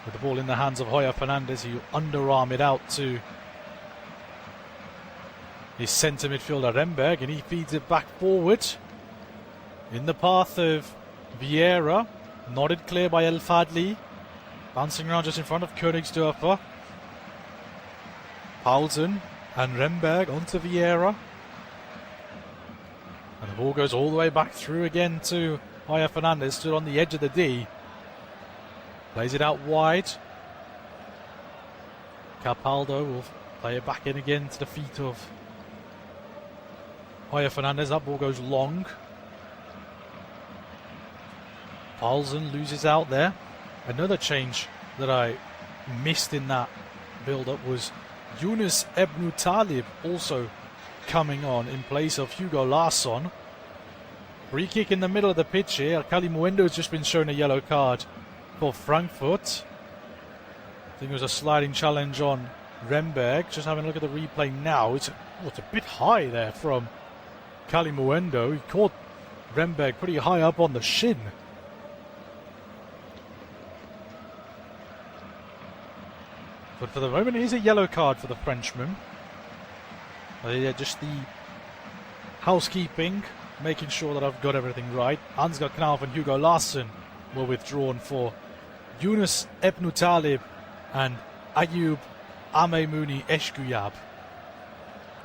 with the ball in the hands of Hoya Fernandez. He'll underarm it out to his centre midfielder Remberg, and he feeds it back forward in the path of Vieira. Nodded clear by El Fadli. Bouncing around just in front of Königsdörfer. Paulsen and Remberg onto Vieira. And the ball goes all the way back through again to Hoya Fernandez, stood on the edge of the D. Plays it out wide. Capaldo will play it back in again to the feet of Hoyer Fernandez. That ball goes long. Paulsen loses out there. Another change that I missed in that build-up was Yunus Ebnu Talib also coming on in place of Hugo Larsson. Free kick in the middle of the pitch here. Kali Muendo has just been shown a yellow card for Frankfurt. I think it was a sliding challenge on Remberg. Just having a look at the replay now. It's a bit high there from Kali Muendo. He caught Remberg pretty high up on the shin. But for the moment, it is a yellow card for the Frenchman. Just the housekeeping, making sure that I've got everything right. Ansgar Knauf and Hugo Larsson were withdrawn for Yunus Ebnu Talib and Ayub Amemouni Eshkuyab.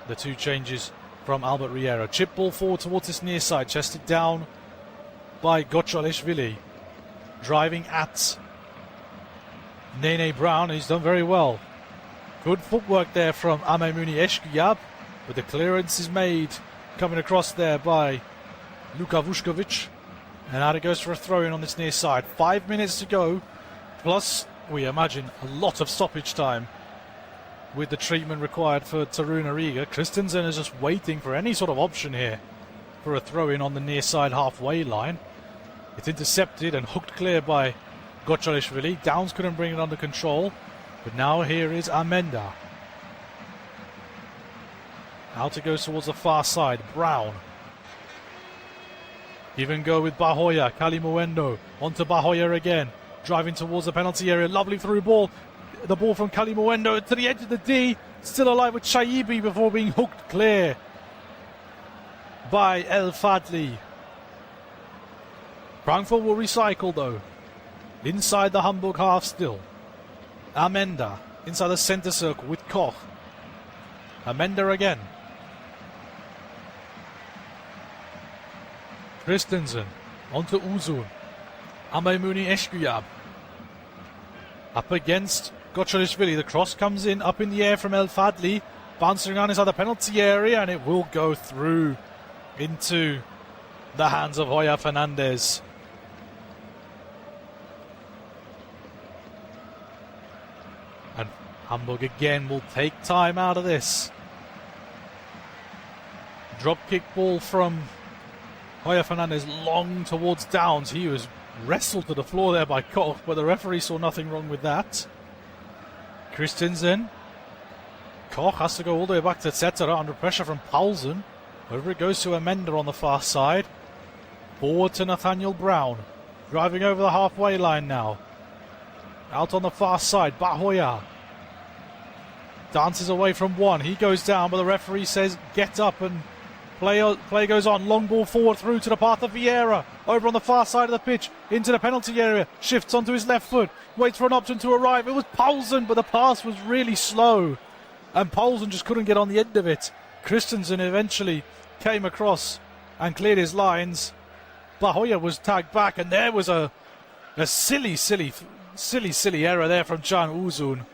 The two changes from Albert Riera. Chip ball forward towards this near side, chested down by Gocholishvili. Driving at Nene Brown, he's done very well. Good footwork there from Amemouni Eshkuyab, but the clearance is made coming across there by Luka Vuskovic. And out it goes for a throw-in on this near side. 5 minutes to go, plus we imagine a lot of stoppage time with the treatment required for Tarun Ariga. Christensen is just waiting for any sort of option here for a throw-in on the near side halfway line. It's intercepted and hooked clear by Gocholishvili. Downs couldn't bring it under control, but now here is Amenda. Out it goes towards the far side. Brown. Give and go with Bahoya. Kali Muendo onto Bahoya again. Driving towards the penalty area. Lovely through ball. The ball from Kali Muendo to the edge of the D. Still alive with Shaibi before being hooked clear by El Fadli. Frankfurt will recycle though. Inside the Hamburg half still. Amenda inside the centre circle with Koch. Amenda again. Christensen onto Uzun. Amemouni Eshkuyab. Up against Gocholishvili. The cross comes in up in the air from El Fadli. Bouncing around inside the penalty area, and it will go through into the hands of Hoyer Fernandez. And Hamburg again will take time out of this. Drop kick ball from Hoyer Fernandez long towards Downs. He was wrestled to the floor there by Koch, but the referee saw nothing wrong with that. Christensen. Koch has to go all the way back to Cetera under pressure from Paulsen. Over it goes to Amenda on the far side. Forward to Nathaniel Brown. Driving over the halfway line now. Out on the far side, Bahoya. Dances away from one. He goes down, but the referee says get up and play goes on. Long ball forward through to the path of Vieira. Over on the far side of the pitch. Into the penalty area. Shifts onto his left foot. Waits for an option to arrive. It was Paulsen, but the pass was really slow. And Paulsen just couldn't get on the end of it. Christensen eventually came across and cleared his lines. Bahoya was tagged back, and there was a silly error there from Can Uzun.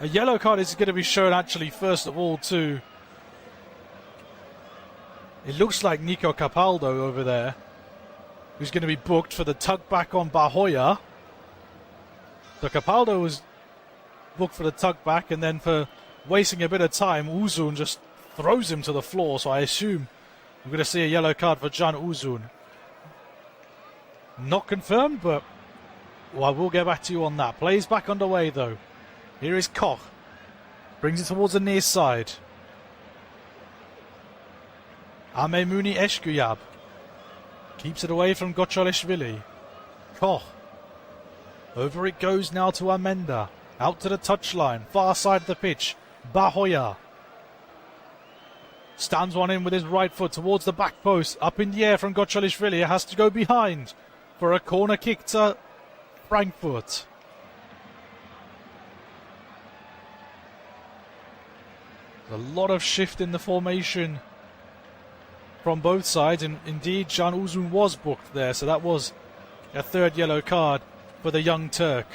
A yellow card is going to be shown actually first of all to, it looks like Nico Capaldo over there, who's going to be booked for the tug back on Bahoya. So Capaldo was booked for the tug back, and then for wasting a bit of time, Uzun just throws him to the floor. So I assume we're going to see a yellow card for Can Uzun. Not confirmed, but I will get back to you on that. Play's back underway though. Here is Koch. Brings it towards the near side. Amemouni Eshkuyab. Keeps it away from Gocholishvili. Koch. Over it goes now to Amenda. Out to the touchline. Far side of the pitch. Bahoya. Stands one in with his right foot towards the back post. Up in the air from Gocholishvili. It has to go behind for a corner kick to Frankfurt. A lot of shift in the formation from both sides, and indeed Can Uzun was booked there, so that was a third yellow card for the young Turk.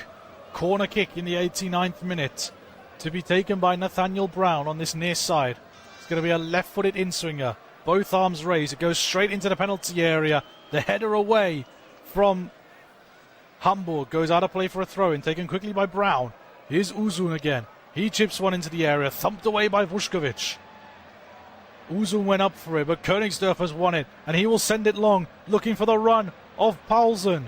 corner kick in the 89th minute to be taken by Nathaniel Brown on this near side. It's going to be a left-footed in-swinger. Both arms raised. It goes straight into the penalty area. The header away from Hamburg goes out of play for a throw-in, taken quickly by Brown. Here's Uzun again. He chips one into the area, thumped away by Vuskovic. Uzun went up for it, but Königsdörfer's won it, and he will send it long, looking for the run of Paulsen.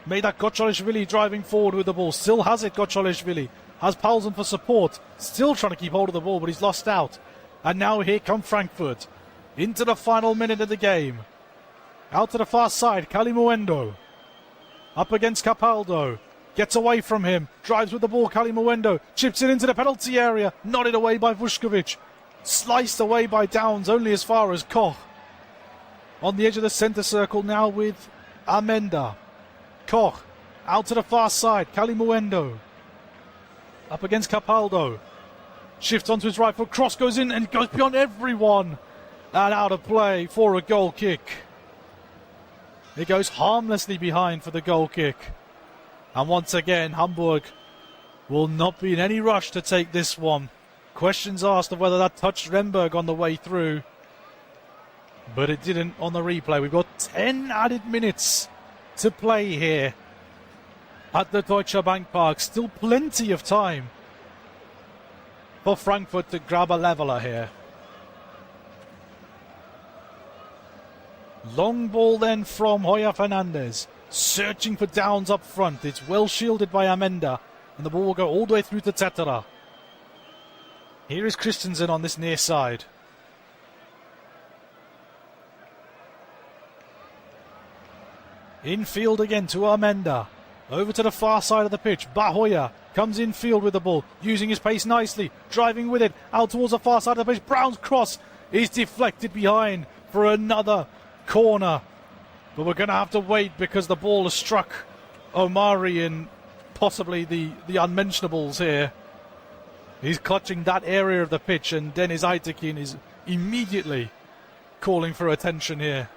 Made that Gocholishvili driving forward with the ball. Still has it, Gocholishvili. Has Paulsen for support. Still trying to keep hold of the ball, but he's lost out. And now here come Frankfurt. Into the final minute of the game. Out to the far side, Kalimuendo. Up against Capaldo. Gets away from him. Drives with the ball, Kalimuendo. Chips it into the penalty area. Nodded away by Vuskovic. Sliced away by Downs, only as far as Koch. On the edge of the centre circle now with Amenda. Koch. Out to the far side, Kalimuendo. Up against Capaldo. Shifts onto his right foot. Cross goes in and goes beyond everyone. And out of play for a goal kick. It goes harmlessly behind for the goal kick. And once again, Hamburg will not be in any rush to take this one. Questions asked of whether that touched Remberg on the way through. But it didn't on the replay. We've got 10 added minutes to play here at the Deutsche Bank Park. Still plenty of time for Frankfurt to grab a leveller here. Long ball then from Hoya Fernandez. Searching for Downs up front. It's well shielded by Amenda. And the ball will go all the way through to Tetera. Here is Christensen on this near side. Infield again to Amenda. Over to the far side of the pitch. Bahoya comes infield with the ball. Using his pace nicely. Driving with it. Out towards the far side of the pitch. Brown's cross is deflected behind for another corner. But we're going to have to wait because the ball has struck Omari and possibly the unmentionables here. He's clutching that area of the pitch, and Deniz Aytekin is immediately calling for attention here.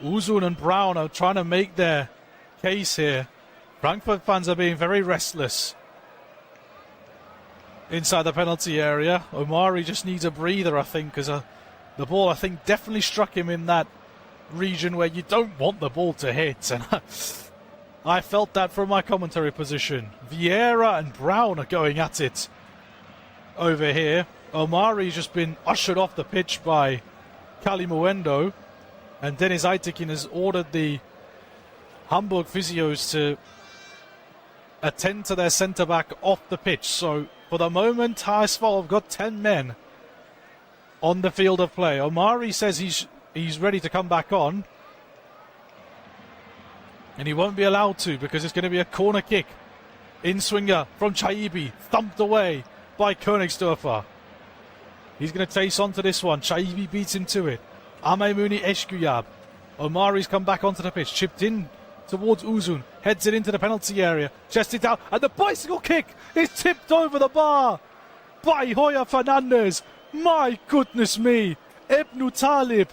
Uzun and Brown are trying to make their case here. Frankfurt fans are being very restless inside the penalty area. Omari just needs a breather, I think, because the ball, I think, definitely struck him in that region where you don't want the ball to hit. And I felt that from my commentary position. Vieira and Brown are going at it over here. Omari's just been ushered off the pitch by Kalimuendo. And Deniz Aytekin has ordered the Hamburg physios to attend to their centre-back off the pitch. So for the moment, HSV have got 10 men on the field of play. Omari says he's ready to come back on. And he won't be allowed to because it's going to be a corner kick. In-swinger from Chaibi, thumped away by Königsdörfer. He's going to taste onto this one. Chaibi beats him to it. Amaimuni Eshkuyab. Omari's come back onto the pitch, chipped in towards Uzun, heads it into the penalty area, chests it down, and the bicycle kick is tipped over the bar by Hoya Fernandez. My goodness me. Ebnu Talib,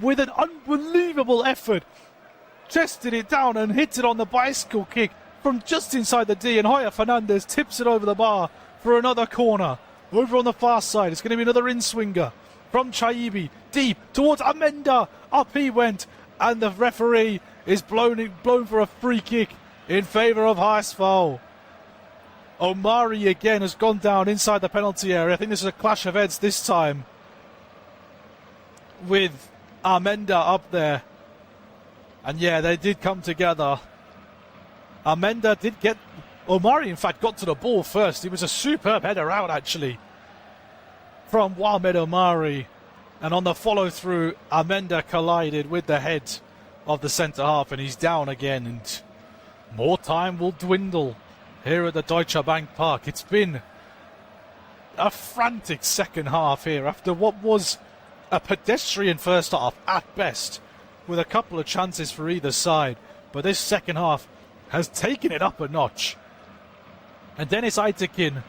with an unbelievable effort, chested it down and hit it on the bicycle kick from just inside the D, and Hoya Fernandez tips it over the bar for another corner. Over on the far side, it's going to be another in-swinger from Chaibi, deep towards Amenda. Up he went, and the referee is blown for a free kick in favour of HSV. Omari again has gone down inside the penalty area. I think this is a clash of heads this time with Amenda up there. And yeah, they did come together. Amenda did get... Omari, in fact, got to the ball first. It was a superb header out, actually, from Wamed Omari. And on the follow-through, Amenda collided with the head of the centre-half, and he's down again. And more time will dwindle here at the Deutsche Bank Park. It's been a frantic second half here after what was a pedestrian first half at best, with a couple of chances for either side. But this second half has taken it up a notch. And Deniz Aytekin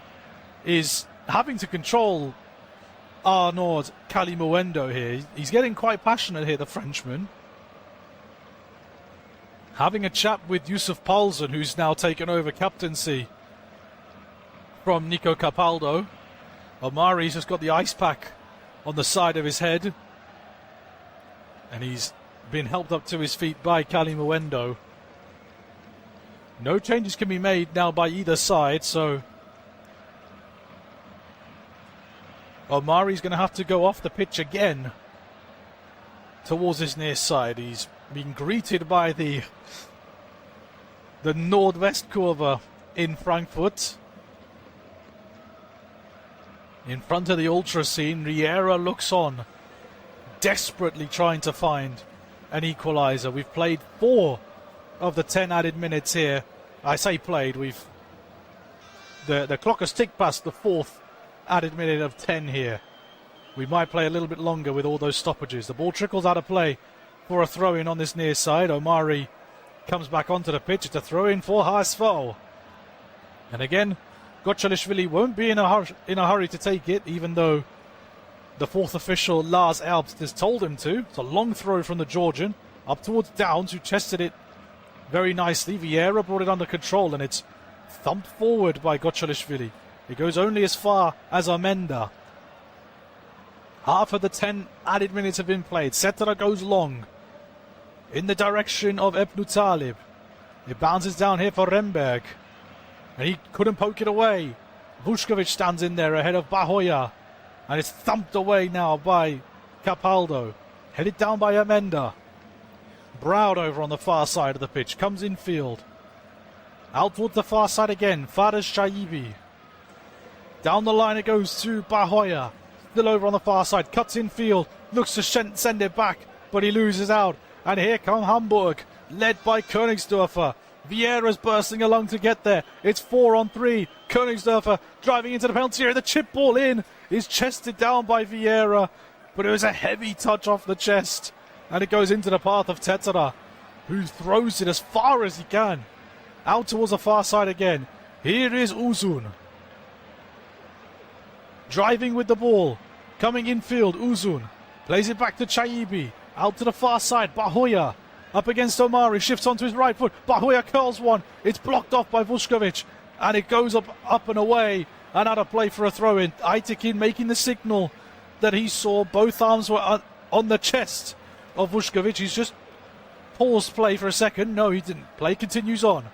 is having to control Arnaud Kalimuendo here. He's getting quite passionate here, the Frenchman. having a chat with Yusuf Paulsen, who's now taken over captaincy from Nico Capaldo. Omari's just got the ice pack on the side of his head, and he's been helped up to his feet by Kali Muendo. No changes can be made now by either side, so Omari's going to have to go off the pitch again towards his near side. He's been greeted by the Nordwestkurve in Frankfurt. In front of the ultra scene, Riera looks on, desperately trying to find an equaliser. We've played 4 of the 10 added minutes here. I say played, the clock has ticked past the 4th added minute of 10 here. We might play a little bit longer with all those stoppages. The ball trickles out of play for a throw-in on this near side. Omari comes back onto the pitch. It's a throw-in for HSV. And again, Gochalishvili won't be in a hurry to take it, even though the 4th official, Lars Erbst, has told him to. It's a long throw from the Georgian, up towards Downs, who chested it very nicely. Vieira brought it under control, and it's thumped forward by Gochalishvili. It goes only as far as Amenda. Half of the 10 added minutes have been played. Setara goes long in the direction of Ebnu Talib. It bounces down here for Remberg, and he couldn't poke it away. Vuskovic stands in there ahead of Bahoya, and it's thumped away now by Capaldo. Headed down by Amenda. Brown over on the far side of the pitch, comes in field. Out towards the far side again, Fares Shaibi. Down the line it goes to Bahoya. Still over on the far side, cuts in field, looks to send it back, but he loses out. And here come Hamburg, led by Königsdörfer. Vieira's bursting along to get there. It's 4-on-3. Königsdörfer driving into the penalty area. The chip ball in is chested down by Vieira, but it was a heavy touch off the chest, and it goes into the path of Tetera, who throws it as far as he can. Out towards the far side again. Here is Uzun. Driving with the ball. Coming infield, Uzun. Plays it back to Chaibi. Out to the far side, Bahoya. Up against Omari. Shifts onto his right foot. Bahoya curls one. It's blocked off by Vuskovic. And it goes up and away. And out of play for a throw-in. Aytekin making the signal that he saw. Both arms were on the chest of Vuskovic. He's just paused play for a second. No, he didn't. Play continues on.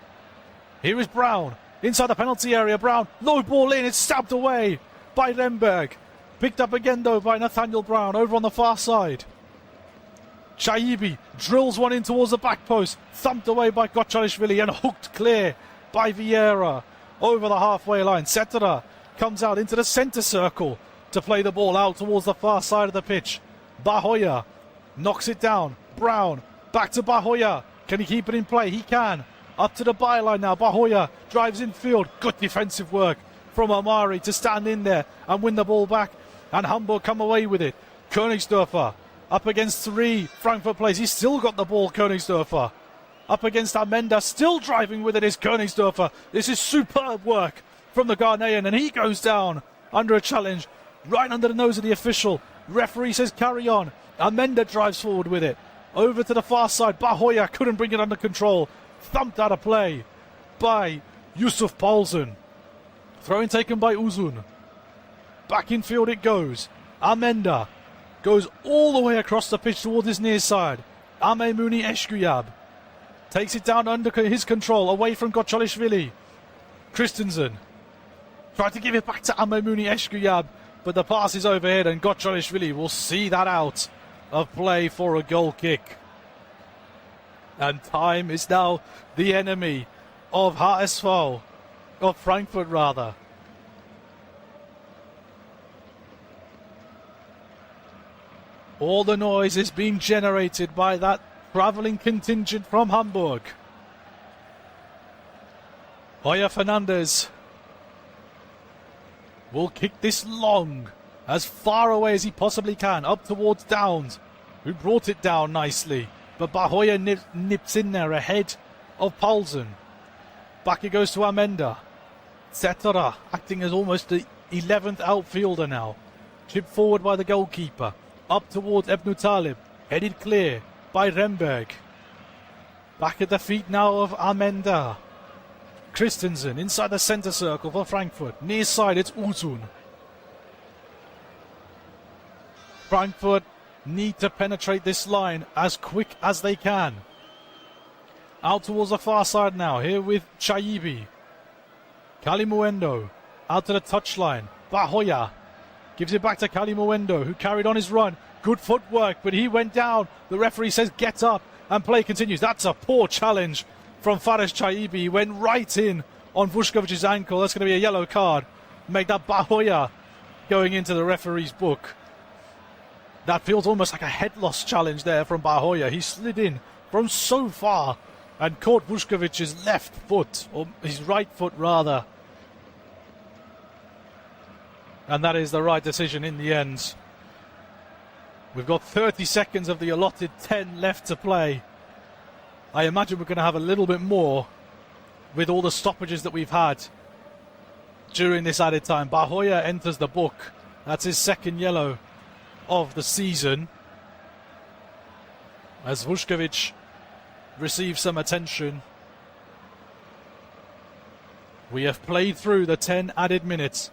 Here is Brown. Inside the penalty area. Brown. Low ball in. It's stabbed away by Remberg. Picked up again though by Nathaniel Brown over on the far side. Chaibi drills one in towards the back post. Thumped away by Gochalishvili and hooked clear by Vieira over the halfway line. Setera comes out into the centre circle to play the ball out towards the far side of the pitch. Bahoya knocks it down. Brown back to Bahoya. Can he keep it in play? He can. Up to the byline now. Bahoya drives in field. Good defensive work from Omari to stand in there and win the ball back. And Hamburg come away with it. Königsdörfer up against 3 Frankfurt players. He's still got the ball, Königsdörfer. Up against Amenda, still driving with it is Königsdörfer. This is superb work from the Ghanaian, and he goes down under a challenge right under the nose of the official. Referee says carry on. Amenda drives forward with it. Over to the far side. Bahoya couldn't bring it under control. Thumped out of play by Yusuf Paulsen. Throw-in taken by Uzun. Back in field it goes. Amenda goes all the way across the pitch towards his near side. Amemuni Eshkuyab takes it down under his control, away from Gochalishvili. Christensen tried to give it back to Amemuni Eshkuyab, but the pass is overhead, and Gochalishvili will see that out of play for a goal kick. And time is now the enemy of HSV, of Frankfurt rather. All the noise is being generated by that travelling contingent from Hamburg. Hoya Fernandez will kick this long, as far away as he possibly can, up towards Downs, who brought it down nicely. But Bahoya nips in there ahead of Paulsen. Back it goes to Amenda. Setara acting as almost the 11th outfielder now. Chipped forward by the goalkeeper. Up towards Ebnu Talib. Headed clear by Remberg. Back at the feet now of Amenda. Christensen inside the centre circle for Frankfurt. Near side, it's Uzun. Frankfurt need to penetrate this line as quick as they can. Out towards the far side now, here with Chaibi. Kalimuendo out to the touchline. Bahoya gives it back to Kalimuendo, who carried on his run. Good footwork, but he went down. The referee says get up and play continues. That's a poor challenge from Fares Chaibi. He went right in on Vuškovic's ankle. That's going to be a yellow card. Make that Bahoya going into the referee's book. That feels almost like a head loss challenge there from Bahoya. He slid in from so far and caught Vuškovic's left foot, or his right foot rather. And that is the right decision in the end. We've got 30 seconds of the allotted 10 left to play. I imagine we're going to have a little bit more with all the stoppages that we've had during this added time. Bahoya enters the book. That's his second yellow of the season, as Vušković receives some attention. We have played through the 10 added minutes.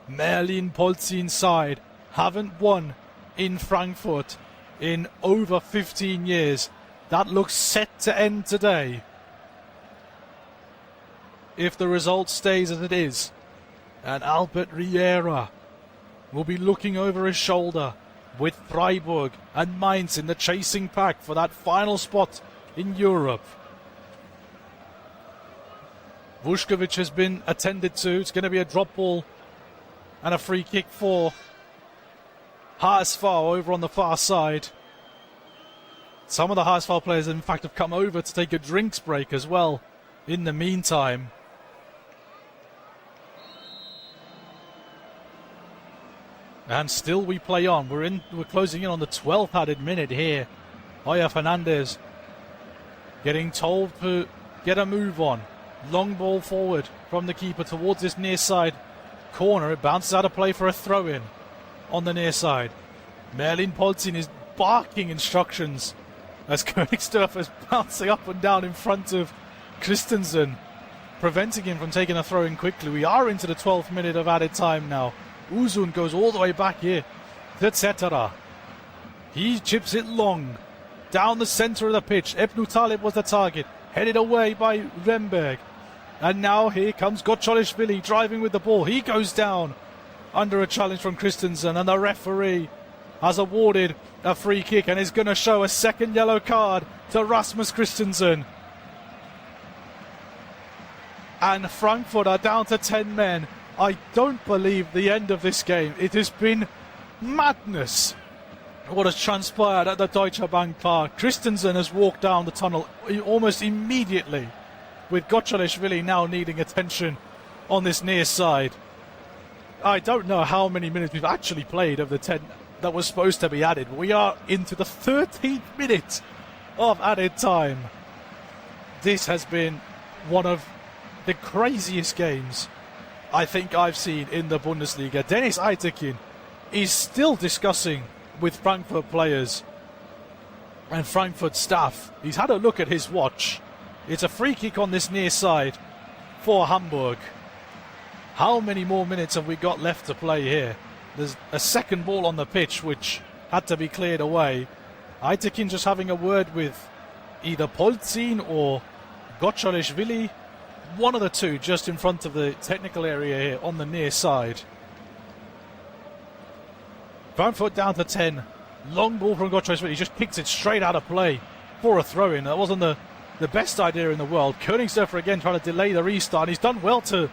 Merlin Polzin's side haven't won in Frankfurt in over 15 years. That looks set to end today if the result stays as it is, and Albert Riera will be looking over his shoulder with Freiburg and Mainz in the chasing pack for that final spot in Europe. Vušković has been attended to. It's going to be a drop ball and a free kick for HSV over on the far side. Some of the HSV players, in fact, have come over to take a drinks break as well in the meantime. And still we play on. We're closing in on the 12th added minute here. Oya Fernandez getting told to get a move on. Long ball forward from the keeper towards this near side corner. It bounces out of play for a throw-in on the near side. Merlin Polzin is barking instructions as Königsdorf is bouncing up and down in front of Christensen, preventing him from taking a throw-in quickly. We are into the 12th minute of added time now. Uzun goes all the way back here to Cetera. He chips it long down the centre of the pitch. Ebnu Talib was the target, headed away by Remberg. And now here comes Gocholishvili driving with the ball. He goes down under a challenge from Christensen, and the referee has awarded a free kick and is going to show a second yellow card to Rasmus Christensen. And Frankfurt are down to 10 men. I don't believe the end of this game. It has been madness what has transpired at the Deutsche Bank Park. Christensen has walked down the tunnel almost immediately, with Gocholishvili now needing attention on this near side. I don't know how many minutes we've actually played of the 10 that was supposed to be added. We are into the 13th minute of added time. This has been one of the craziest games I think I've seen in the Bundesliga. Dennis Eitekin is still discussing with Frankfurt players and Frankfurt staff. He's had a look at his watch. It's a free kick on this near side for Hamburg. How many more minutes have we got left to play here? There's a second ball on the pitch which had to be cleared away. Eitekin just having a word with either Polzin or Gocholishvili. One of the two just in front of the technical area here on the near side. Frankfurt down to 10. Long ball from Gocholishvili. He just kicks it straight out of play for a throw-in. That wasn't the best idea in the world. Königsdorfer again trying to delay the restart. He's done well to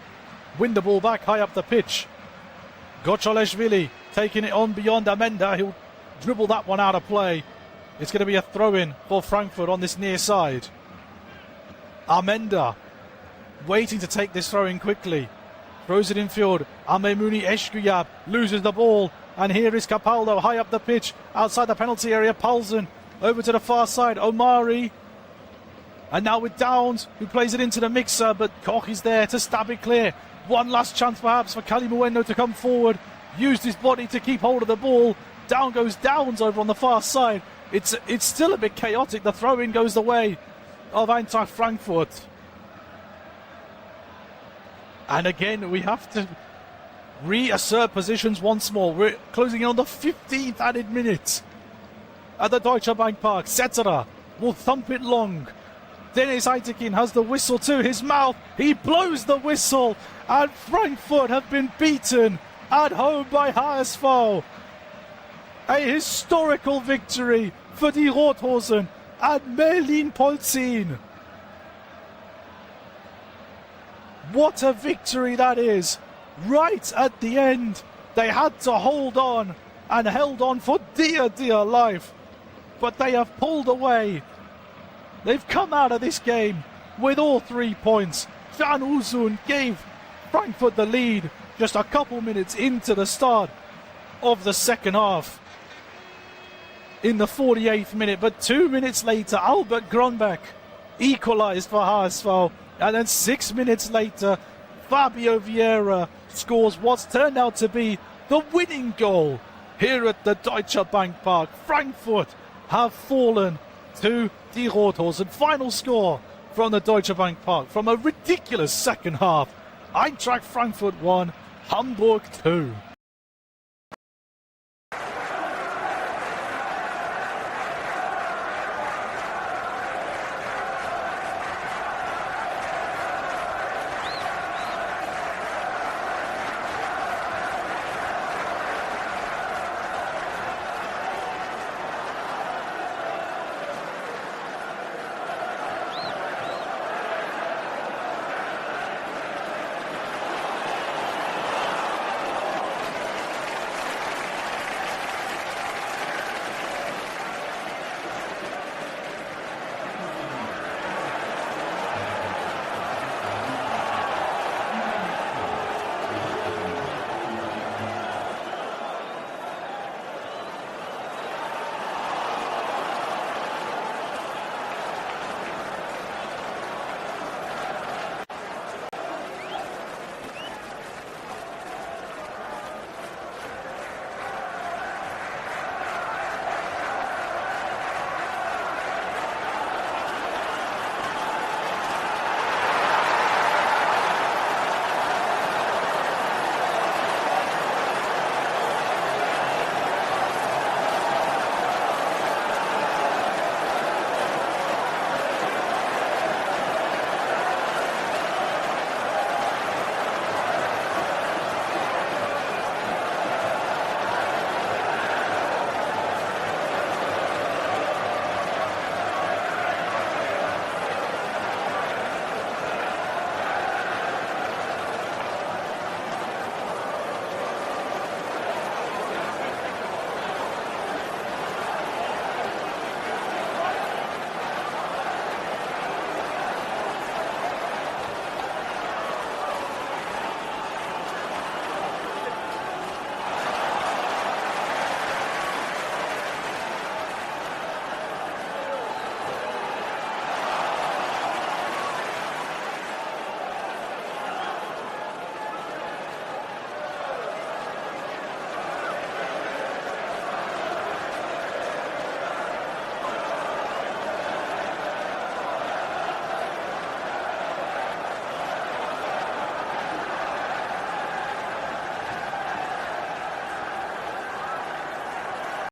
win the ball back high up the pitch. Gocholishvili taking it on beyond Amenda. He'll dribble that one out of play. It's going to be a throw-in for Frankfurt on this near side. Amenda waiting to take this throw in quickly. Throws it in field. Amemuni Eshkuyab loses the ball. And here is Capaldo high up the pitch. Outside the penalty area. Paulsen over to the far side. Omari. And now with Downs, who plays it into the mixer. But Koch is there to stab it clear. One last chance perhaps for Kalimuendo to come forward. Used his body to keep hold of the ball. Down goes Downs over on the far side. It's still a bit chaotic. The throw-in goes the way of Eintracht Frankfurt. And again, we have to reassert positions once more. We're closing in on the 15th added minute at the Deutsche Bank Park. Setterer will thump it long. Dennis Eitekin has the whistle to his mouth. He blows the whistle, and Frankfurt have been beaten at home by HSV. A historical victory for die Rothosen at Berlin-Polzin. What a victory that is. Right at the end, they had to hold on and held on for dear life. But they have pulled away. They've come out of this game with all 3 points. Can Uzun gave Frankfurt the lead just a couple minutes into the start of the second half in the 48th minute. But 2 minutes later, Albert Gronbach equalised for HSV. And then 6 minutes later, Fabio Vieira scores what's turned out to be the winning goal here at the Deutsche Bank Park. Frankfurt have fallen to die Rothosen. Final score from the Deutsche Bank Park from a ridiculous second half. Eintracht Frankfurt 1, Hamburg 2.